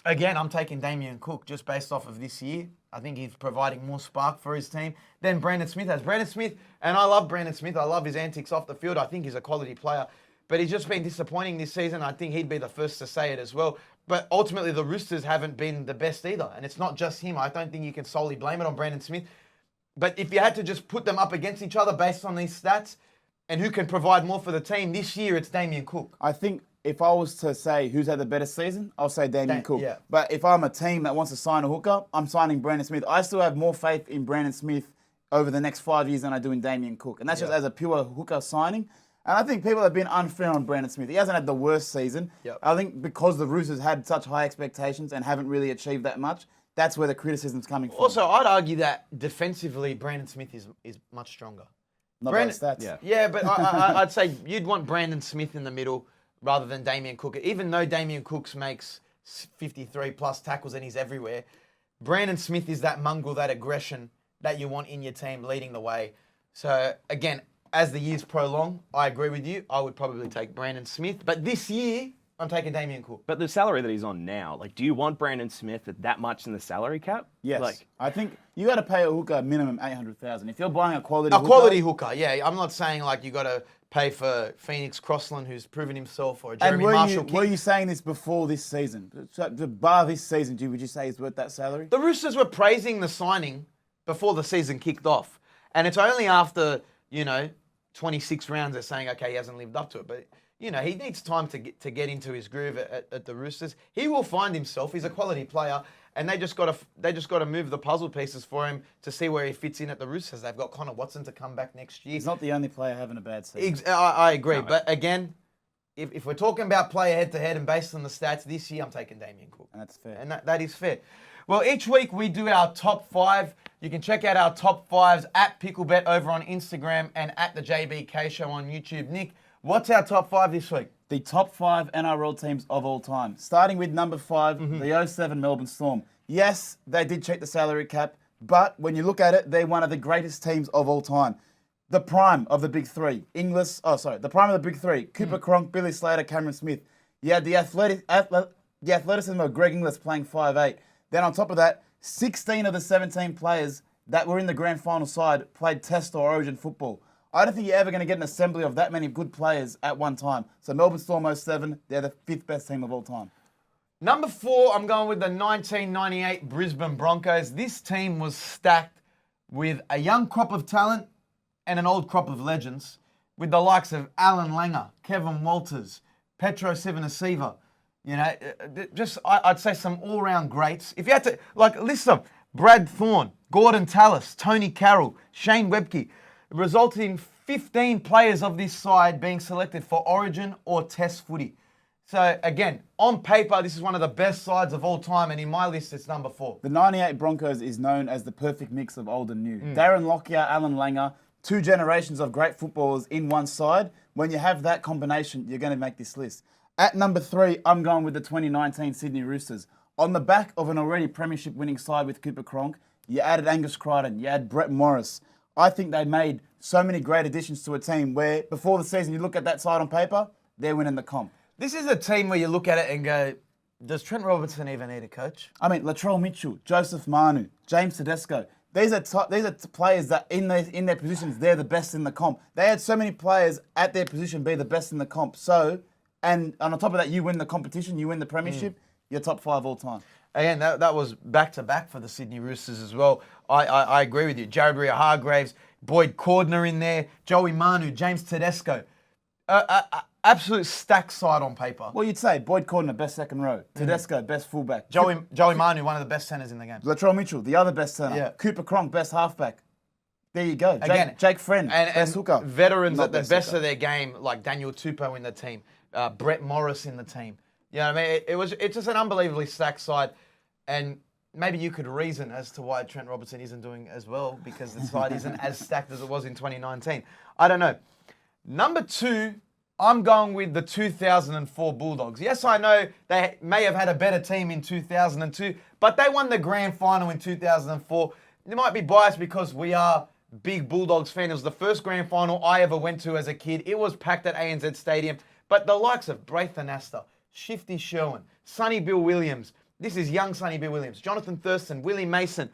again, I'm taking Damien Cook just based off of this year. I think he's providing more spark for his team than Brandon Smith has. Brandon Smith, and I love Brandon Smith. I love his antics off the field. I think he's a quality player. But he's just been disappointing this season. I think he'd be the first to say it as well. But ultimately, the Roosters haven't been the best either. And it's not just him. I don't think you can solely blame it on Brandon Smith. But if you had to just put them up against each other based on these stats and who can provide more for the team, this year it's Damien Cook.
I think if I was to say who's had the better season, I'll say Damien Cook.
Yeah.
But if I'm a team that wants to sign a hooker, I'm signing Brandon Smith. I still have more faith in Brandon Smith over the next 5 years than I do in Damien Cook. And that's just as a pure hooker signing. And I think people have been unfair on Brandon Smith. He hasn't had the worst season.
Yep.
I think because the Roosters had such high expectations and haven't really achieved that much, that's where the criticism's coming from.
Also, I'd argue that defensively, Brandon Smith is much stronger.
Not by the stats.
Yeah, but I'd say you'd want Brandon Smith in the middle rather than Damien Cook. Even though Damien Cook makes 53 plus tackles and he's everywhere, Brandon Smith is that mongrel, that aggression that you want in your team leading the way. So again, as the years prolong, I agree with you. I would probably take Brandon Smith. But this year, I'm taking Damien Cook.
But the salary that he's on now, like, do you want Brandon Smith at that much in the salary cap?
Yes.
Like,
I think you got to pay a hooker minimum 800,000. If you're buying a quality
A
hooker,
quality hooker, yeah. I'm not saying like you got to pay for Phoenix Crossland, who's proven himself, or
And
Jeremy Marshall.
were you saying this before this season? So, the bar this season, would you say is worth that salary?
The Roosters were praising the signing before the season kicked off, and it's only after 26 rounds they're saying, okay, he hasn't lived up to it, but. He needs time to get into his groove at the Roosters. He will find himself. He's a quality player, and they just got to move the puzzle pieces for him to see where he fits in at the Roosters. They've got Connor Watson to come back next year.
He's not the only player having a bad season.
I agree, but again, if we're talking about player head to head and based on the stats this year, I'm taking Damien Cook,
And that's fair.
and that is fair. Well, each week we do our top 5. You can check out our top 5s at Picklebet over on Instagram and at the JBK Show on YouTube. Nick, what's our top 5 this week?
The top 5 NRL teams of all time. Starting with number 5, the 07 Melbourne Storm. Yes, they did check the salary cap, but when you look at it, they're one of the greatest teams of all time. The prime of the big three. The prime of the big three. Cooper Cronk, Billy Slater, Cameron Smith. You had the athleticism of Greg Inglis playing 5'8". Then on top of that, 16 of the 17 players that were in the grand final side played Test or Origin football. I don't think you're ever going to get an assembly of that many good players at one time. So Melbourne Storm 07, they're the 5th best team of all time.
Number 4, I'm going with the 1998 Brisbane Broncos. This team was stacked with a young crop of talent and an old crop of legends, with the likes of Alan Langer, Kevin Walters, Petro Civoniceva. I'd say some all-round greats. If you had to, list them, Brad Thorne, Gordon Tallis, Tony Carroll, Shane Webke, resulted in 15 players of this side being selected for Origin or Test footy. So, again, on paper, this is one of the best sides of all time, and in my list, it's number 4.
The 98 Broncos is known as the perfect mix of old and new. Darren Lockyer, Alan Langer, 2 generations of great footballers in one side. When you have that combination, you're going to make this list. At number 3, I'm going with the 2019 Sydney Roosters. On the back of an already premiership winning side with Cooper Cronk, you added Angus Crichton, you had Brett Morris. I think they made so many great additions to a team where before the season you look at that side on paper, they're winning the comp.
This is a team where you look at it and go, does Trent Robertson even need a coach?
I mean, Latrell Mitchell, Joseph Manu, James Tedesco. These are players that in their positions, they're the best in the comp. They had so many players at their position be the best in the comp. So, and on top of that, you win the competition, you win the premiership, you're top 5 all time.
Again, that was back-to-back for the Sydney Roosters as well. I agree with you. Jared Waerea-Hargreaves, Boyd Cordner in there, Joey Manu, James Tedesco. Absolute stacked side on paper.
Well, you'd say Boyd Cordner, best second row. Tedesco, best fullback.
Joey Manu, one of the best centres in the game.
Latrell Mitchell, the other best centre.
Yeah.
Cooper Cronk, best halfback. There you go.
Again,
Jake Friend, best
and
hooker.
veterans
Not
at the
best
best
hooker.
of their game, like Daniel Tupou in the team, Brett Morris in the team. You know what I mean? It's just an unbelievably stacked side, and maybe you could reason as to why Trent Robertson isn't doing as well because the side isn't as stacked as it was in 2019. I don't know. Number 2, I'm going with the 2004 Bulldogs. Yes, I know they may have had a better team in 2002, but they won the grand final in 2004. They might be biased because we are big Bulldogs fans. It was the first grand final I ever went to as a kid. It was packed at ANZ Stadium. But the likes of Braithen Astor, Shifty Sherwin, Sonny Bill Williams, this is young Sonny Bill Williams, Jonathan Thurston, Willie Mason,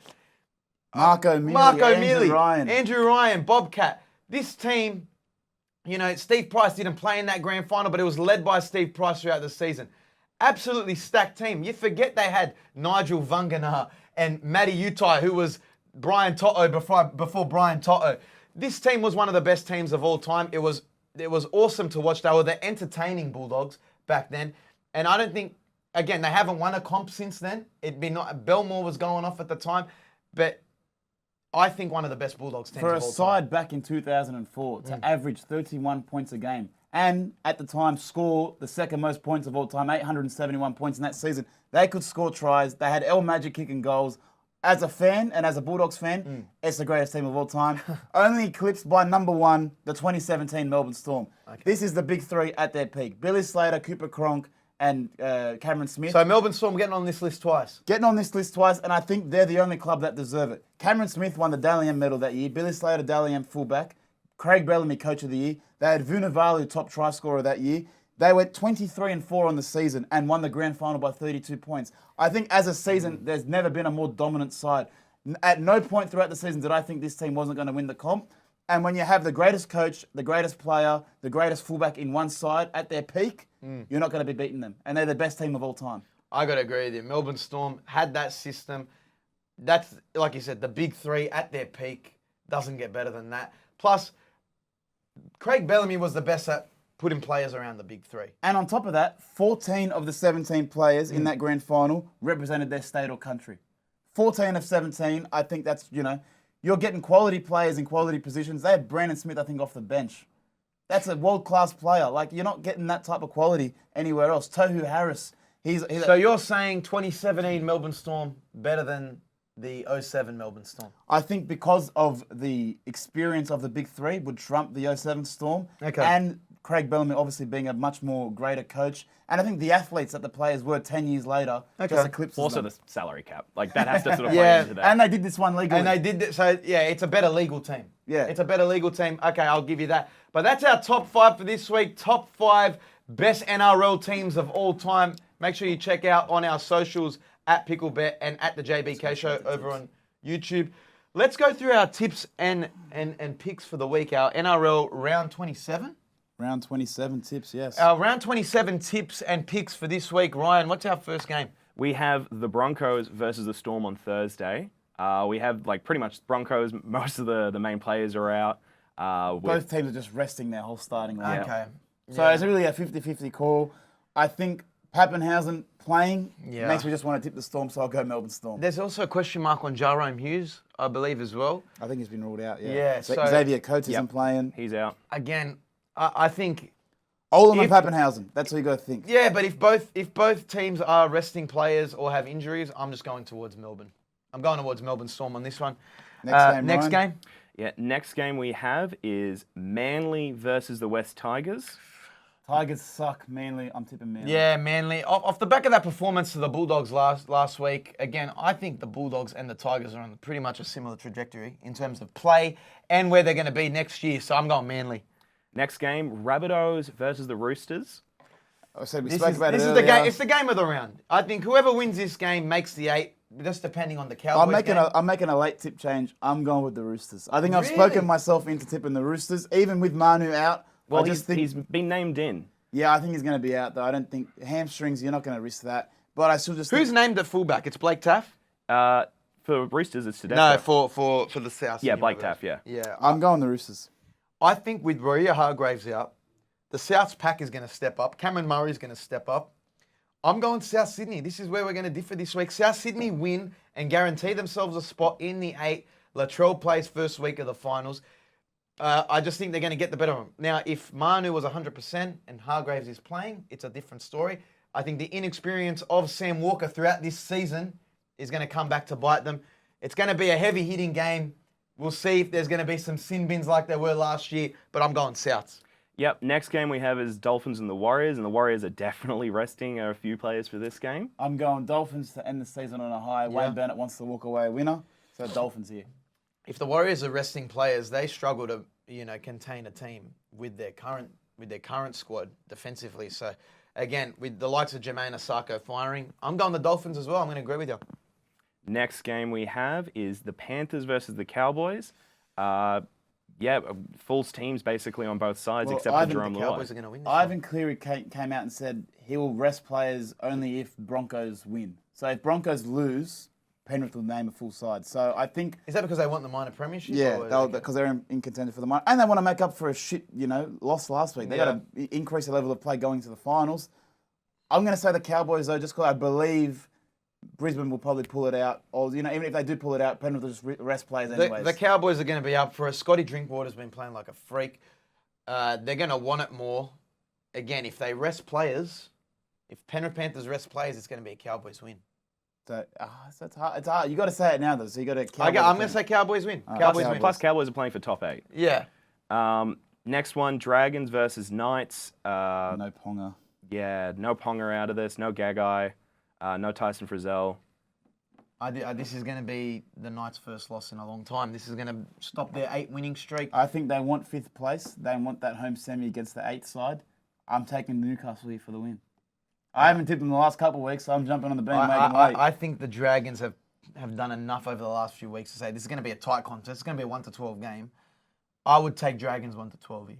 Marco Mealy,
Andrew Ryan, Bobcat. This team, Steve Price didn't play in that grand final, but it was led by Steve Price throughout the season. Absolutely stacked team. You forget they had Nigel Vunganar and Matty Utai, who was Brian Toto before Brian Toto. This team was one of the best teams of all time. It was awesome to watch. They were the entertaining Bulldogs back then. And I don't think, again, they haven't won a comp since then. Belmore was going off at the time. But I think one of the best Bulldogs teams
For
of
a
all
side
time.
back in 2004 to average 31 points a game and at the time score the second most points of all time, 871 points in that season, they could score tries. They had El Magic kicking goals. As a fan and as a Bulldogs fan, it's the greatest team of all time. Only eclipsed by number 1, the 2017 Melbourne Storm. Okay. This is the big 3 at their peak. Billy Slater, Cooper Cronk, and Cameron Smith.
So Melbourne Storm getting on this list twice.
Getting on this list twice, and I think they're the only club that deserve it. Cameron Smith won the Dally M medal that year. Billy Slater, Dally M fullback. Craig Bellamy, coach of the year. They had Vunivalu, top try scorer that year. They went 23-4 on the season and won the grand final by 32 points. I think as a season, there's never been a more dominant side. At no point throughout the season did I think this team wasn't going to win the comp. And when you have the greatest coach, the greatest player, the greatest fullback in one side at their peak, you're not going to be beating them. And they're the best team of all time.
I got to agree with you. Melbourne Storm had that system. That's, like you said, the big three at their peak. Doesn't get better than that. Plus, Craig Bellamy was the best at putting players around the big three.
And on top of that, 14 of the 17 players in that grand final represented their state or country. 14 of 17, I think that's, you're getting quality players in quality positions. They had Brandon Smith, I think, off the bench. That's a world-class player. Like, you're not getting that type of quality anywhere else. Tohu Harris, he's
So you're saying 2017 Melbourne Storm better than the 07 Melbourne Storm?
I think because of the experience of the big three would trump the 07 Storm.
Okay.
And Craig Bellamy obviously being a much more greater coach. And I think the athletes that the players were 10 years later just eclipses
Also
them.
the salary cap. Like, that has to sort of play into that.
And they did this one legally.
And they did that. So, yeah, it's a better legal team.
Yeah.
It's a better legal team. Okay, I'll give you that. But that's our top 5 for this week. Top 5 best NRL teams of all time. Make sure you check out on our socials at Picklebet and at the JBK Show over on YouTube. Let's go through our tips and picks for the week. Our NRL round 27.
Round 27 tips, yes.
Our round 27 tips and picks for this week. Ryan, what's our first game?
We have the Broncos versus the Storm on Thursday. We have, pretty much Broncos. Most of the main players are out.
Both teams are just resting their whole starting lineup.
Okay.
So it's really a 50-50 call. I think Pappenhausen playing makes me just want to tip the Storm, so I'll go Melbourne Storm.
There's also a question mark on Jarome Hughes, I believe, as well.
I think he's been ruled out,
Yeah, so-
Xavier Coates isn't playing.
He's out.
Again, I think...
Olam and Pappenhausen, that's what you got to think.
Yeah, but if both teams are resting players or have injuries, I'm just going towards Melbourne. I'm going towards Melbourne Storm on this one. Next game?
Yeah, next game we have is Manly versus the West Tigers.
Tigers suck, Manly. I'm tipping Manly.
Yeah, Manly. Off the back of that performance to the Bulldogs last week, again, I think the Bulldogs and the Tigers are on pretty much a similar trajectory in terms of play and where they're going to be next year, so I'm going Manly.
Next game, Rabbitohs versus the Roosters.
I said we
This
spoke
is,
about
this
it
is
earlier.
the game. It's the game of the round. I think whoever wins this game makes the 8, just depending on the Cowboys game.
I'm making a late tip change. I'm going with the Roosters. I think I've
Really?
spoken myself into tipping the Roosters, even with Manu out.
Well,
I just think
he's been named in.
Yeah, I think he's going to be out, though. I don't think hamstrings, you're not going to risk that. But I still just
Who's
think,
named at fullback? It's Blake Taff?
For Roosters, it's today.
No, for the South.
Yeah,
Sydney
Blake
Rabbitohs.
Taff, yeah.
Yeah.
I'm going the Roosters.
I think with Waerea-Hargreaves out, the South's pack is going to step up. Cameron Murray's going to step up. I'm going South Sydney. This is where we're going to differ this week. South Sydney win and guarantee themselves a spot in the 8. Latrell plays first week of the finals. I just think they're going to get the better of them. Now, if Manu was 100% and Hargreaves is playing, it's a different story. I think the inexperience of Sam Walker throughout this season is going to come back to bite them. It's going to be a heavy-hitting game. We'll see if there's going to be some sin bins like there were last year, but I'm going Souths.
Yep, next game we have is Dolphins and the Warriors, and the Warriors are definitely resting a few players for this game.
I'm going Dolphins to end the season on a high. Wayne Bennett wants to walk away a winner. So Dolphins here.
If the Warriors are resting players, they struggle to, contain a team with their current squad defensively. So, again, with the likes of Jermaine Osako firing, I'm going the Dolphins as well. I'm going to agree with you.
Next game we have is the Panthers versus the Cowboys. Full teams basically on both sides,
Well,
except for Jerome
The
Luai.
Cowboys are going to win this
Ivan Cleary came out and said he will rest players only if Broncos win. So if Broncos lose, Penrith will name a full side. So I think...
Is that because they want the minor premiership?
Yeah, because they're in contender for the minor. And they want to make up for a shit, loss last week. They got to increase the level of play going to the finals. I'm going to say the Cowboys, though, just because I believe Brisbane will probably pull it out. Or, even if they do pull it out, Penrith will just rest players anyways.
The Cowboys are going to be up for it. Scotty Drinkwater's been playing like a freak. They're going to want it more. Again, if they rest players, if Penrith Panthers rest players, it's going to be a Cowboys win.
So it's hard. It's hard. You got to say it now, though. So you got to.
I'm going to say Cowboys win. Cowboys win.
Plus, Cowboys are playing for top 8.
Yeah.
Next one, Dragons versus Knights.
No Ponga.
Yeah, no Ponga out of this. No Gagai. No Tyson Frizzell.
This is going to be the Knights' first loss in a long time. This is going to stop their 8 winning streak.
I think they want 5th place. They want that home semi against the 8th side. I'm taking Newcastle here for the win. I haven't tipped them the last couple of weeks, so I'm jumping on the bandwagon late.
I think the Dragons have done enough over the last few weeks to say this is going to be a tight contest. It's going to be a 1-12 game. I would take Dragons 1-12 here.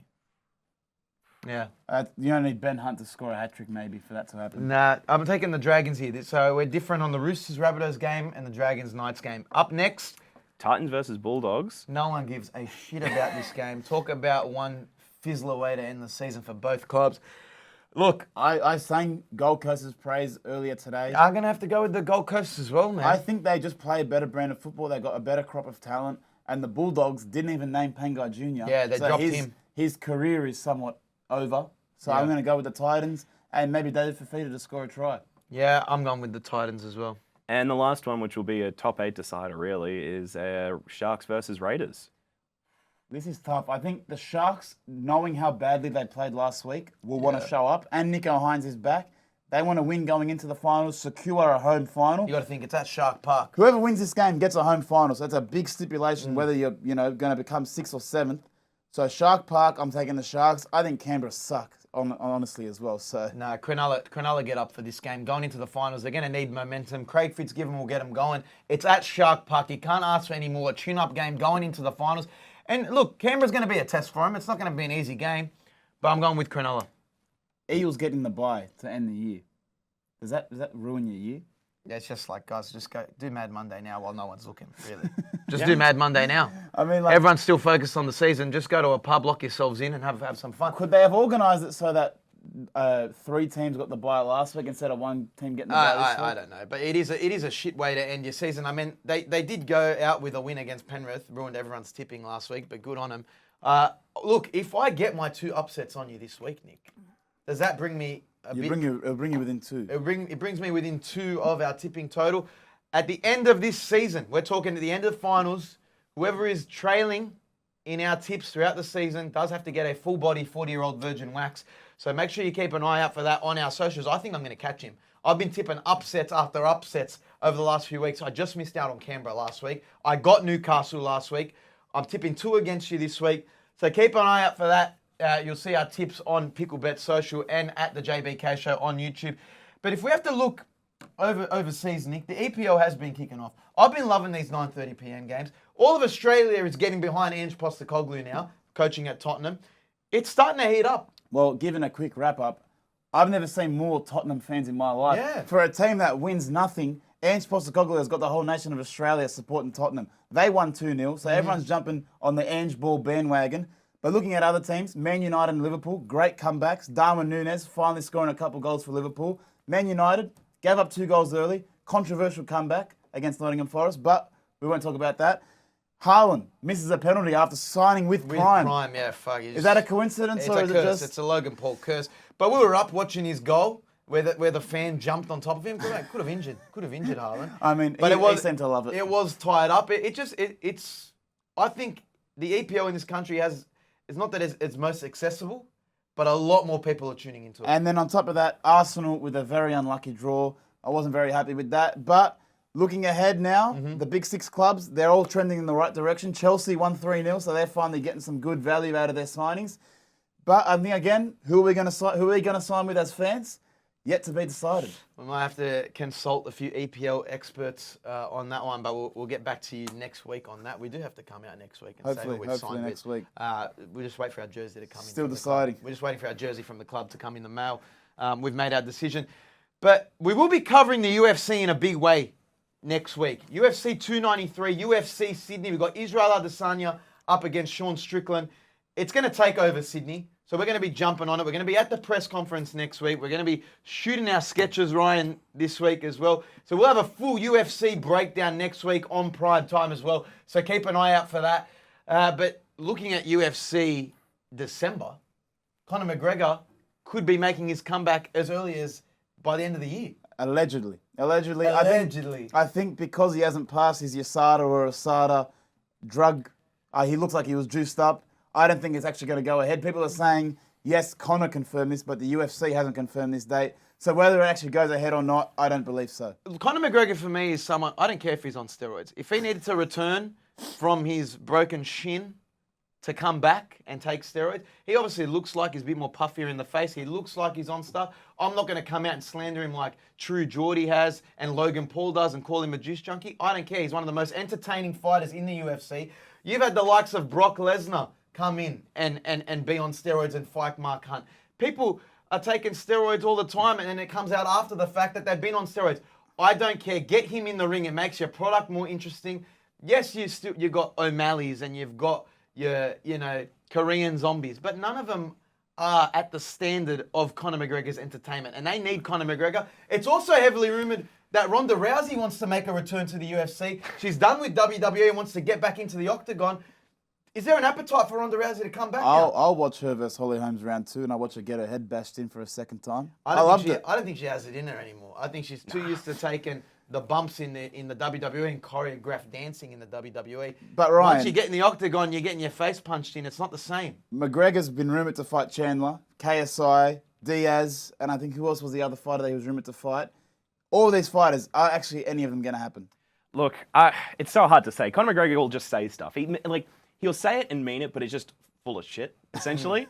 Yeah.
You only need Ben Hunt to score a hat-trick maybe for that to happen.
Nah, I'm taking the Dragons here. So we're different on the Roosters Rabbitohs game and the Dragons Knights game. Up next,
Titans versus Bulldogs.
no one gives a shit about this game. Talk about one fizzler way to end the season for both clubs. Look,
I sang Gold Coast's praise earlier today.
I'm going to have to go with the Gold Coast as well, man.
I think they just play a better brand of football. They got a better crop of talent. And the Bulldogs didn't even name Pangai Jr.
Yeah, they dropped him.
His career is somewhat over. So I'm going to go with the Titans and maybe David Fafita to score a try.
Yeah, I'm going with the Titans as well.
And the last one, which will be a top 8 decider really, is Sharks versus Raiders.
This is tough. I think the Sharks, knowing how badly they played last week, will want to show up. And Nico Hines is back. They want to win going into the finals, secure a home final.
You got to think it's at Shark Park.
Whoever wins this game gets a home final. So that's a big stipulation whether you're going to become 6th or 7th. So Shark Park, I'm taking the Sharks. I think Canberra suck, honestly, as well. So
No, Cronulla get up for this game. Going into the finals, they're going to need momentum. Craig Fitzgibbon will get them going. It's at Shark Park. You can't ask for any more. A tune-up game going into the finals. And look, Canberra's going to be a test for them. It's not going to be an easy game. But I'm going with Cronulla.
Eagles getting the bye to end the year. Does that ruin your year?
Yeah, it's just like, guys, just go do Mad Monday now while no one's looking, really. Just do Mad Monday now.
I mean, like,
everyone's still focused on the season. Just go to a pub, lock yourselves in, and have some fun.
Could they have organised it so that 3 teams got the bye last week instead of 1 team getting the bye this week?
I don't know, but it is a shit way to end your season. I mean, they did go out with a win against Penrith, ruined everyone's tipping last week, but good on them. Look, if I get my 2 upsets on you this week, Nick, does that bring me
It'll bring you within 2.
It brings me within 2 of our tipping total. At the end of this season, we're talking at the end of the finals, whoever is trailing in our tips throughout the season does have to get a full body 40-year-old virgin wax. So make sure you keep an eye out for that on our socials. I think I'm going to catch him. I've been tipping upsets after upsets over the last few weeks. I just missed out on Canberra last week. I got Newcastle last week. I'm tipping 2 against you this week. So keep an eye out for that. You'll see our tips on Picklebet Social and at the JBK Show on YouTube. But if we have to look overseas, Nick, the EPL has been kicking off. I've been loving these 9:30 p.m. games. All of Australia is getting behind Ange Postecoglou now, coaching at Tottenham. It's starting to heat up.
Well, given a quick wrap-up, I've never seen more Tottenham fans in my life.
Yeah.
For a team that wins nothing, Ange Postecoglou has got the whole nation of Australia supporting Tottenham. They won 2-0, so everyone's jumping on the Ange ball bandwagon. But looking at other teams, Man United and Liverpool, great comebacks. Darwin Núñez finally scoring a couple goals for Liverpool. Man United gave up 2 goals early. Controversial comeback against Nottingham Forest, but we won't talk about that. Haaland misses a penalty after signing with Prime.
Yeah, fuck.
Is that a coincidence or is it just...
It's a Logan Paul curse. But we were up watching his goal where the fan jumped on top of him. Could have injured Haaland.
I mean,
but
he seemed to love it.
It was tied up. It's. I think the EPL in this country has. It's not that it's most accessible, but a lot more people are tuning into it.
And then on top of that, Arsenal with a very unlucky draw. I wasn't very happy with that. But looking ahead now, the big 6 clubs, they're all trending in the right direction. Chelsea won 3-0, so they're finally getting some good value out of their signings. But I think, again, who are we going to sign with as fans? Yet to be decided.
We might have to consult a few EPL experts on that one, but we'll get back to you next week on that. We do have to come out next week and say who we've signed
next week.
We'll just wait for our jersey to come in.
Still deciding.
We're just waiting for our jersey from the club to come in the mail. We've made our decision. But we will be covering the UFC in a big way next week. UFC 293, UFC Sydney. We've got Israel Adesanya up against Sean Strickland. It's going to take over Sydney. So we're going to be jumping on it. We're going to be at the press conference next week. We're going to be shooting our sketches, Ryan, this week as well. So we'll have a full UFC breakdown next week on Prime Time as well. So keep an eye out for that. But looking at UFC December, Conor McGregor could be making his comeback as early as by the end of the year.
Allegedly.
Allegedly.
I think because he hasn't passed his USADA or ASADA drug, he looks like he was juiced up. I don't think it's actually going to go ahead. People are saying, yes, Conor confirmed this, but the UFC hasn't confirmed this date. So whether it actually goes ahead or not, I don't believe so.
Conor McGregor for me is someone, I don't care if he's on steroids. If he needed to return from his broken shin to come back and take steroids. He obviously looks like he's a bit more puffier in the face. He looks like he's on stuff. I'm not going to come out and slander him like True Geordie has and Logan Paul does and call him a juice junkie. I don't care. He's one of the most entertaining fighters in the UFC. You've had the likes of Brock Lesnar come in and be on steroids and fight Mark Hunt. People are taking steroids all the time, and then it comes out after the fact that they've been on steroids. I don't care. Get him in the ring. It makes your product more interesting. Yes, you've got O'Malley's and you've got your, Korean zombies, but none of them are at the standard of Conor McGregor's entertainment, and they need Conor McGregor. It's also heavily rumored that Ronda Rousey wants to make a return to the UFC. She's done with WWE and wants to get back into the octagon. Is there an appetite for Ronda Rousey to come back now?
I'll watch her versus Holly Holmes round 2, and I'll watch her get her head bashed in for a second time.
I don't think she has it in her anymore. I think she's too used to taking the bumps in the WWE and choreographed dancing in the WWE.
But Ryan,
once you get in the octagon, you're getting your face punched in. It's not the same.
McGregor's been rumoured to fight Chandler, KSI, Diaz, and I think who else was the other fighter that he was rumoured to fight? All these fighters, are actually any of them going to happen?
Look, it's so hard to say. Conor McGregor will just say stuff. He'll say it and mean it, but it's just full of shit, essentially.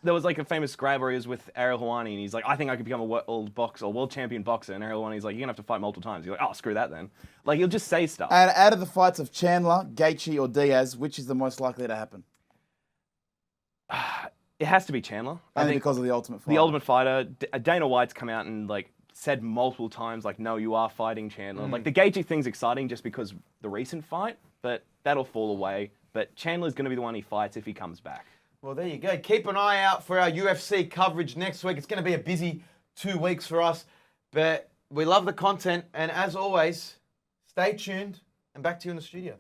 There was a famous grab where he was with Ariel Helwani, and he's like, I think I could become a world champion boxer. And Ariel Helwani's like, you're going to have to fight multiple times. He's like, oh, screw that then. He'll just say stuff.
And out of the fights of Chandler, Gaethje, or Diaz, which is the most likely to happen?
It has to be Chandler.
Only because of the Ultimate Fighter.
The Ultimate Fighter. Dana White's come out and said multiple times, no, you are fighting Chandler. The Gaethje thing's exciting just because the recent fight, but that'll fall away. But Chandler's going to be the one he fights if he comes back.
Well, there you go. Keep an eye out for our UFC coverage next week. It's going to be a busy 2 weeks for us, but we love the content. And as always, stay tuned and back to you in the studio.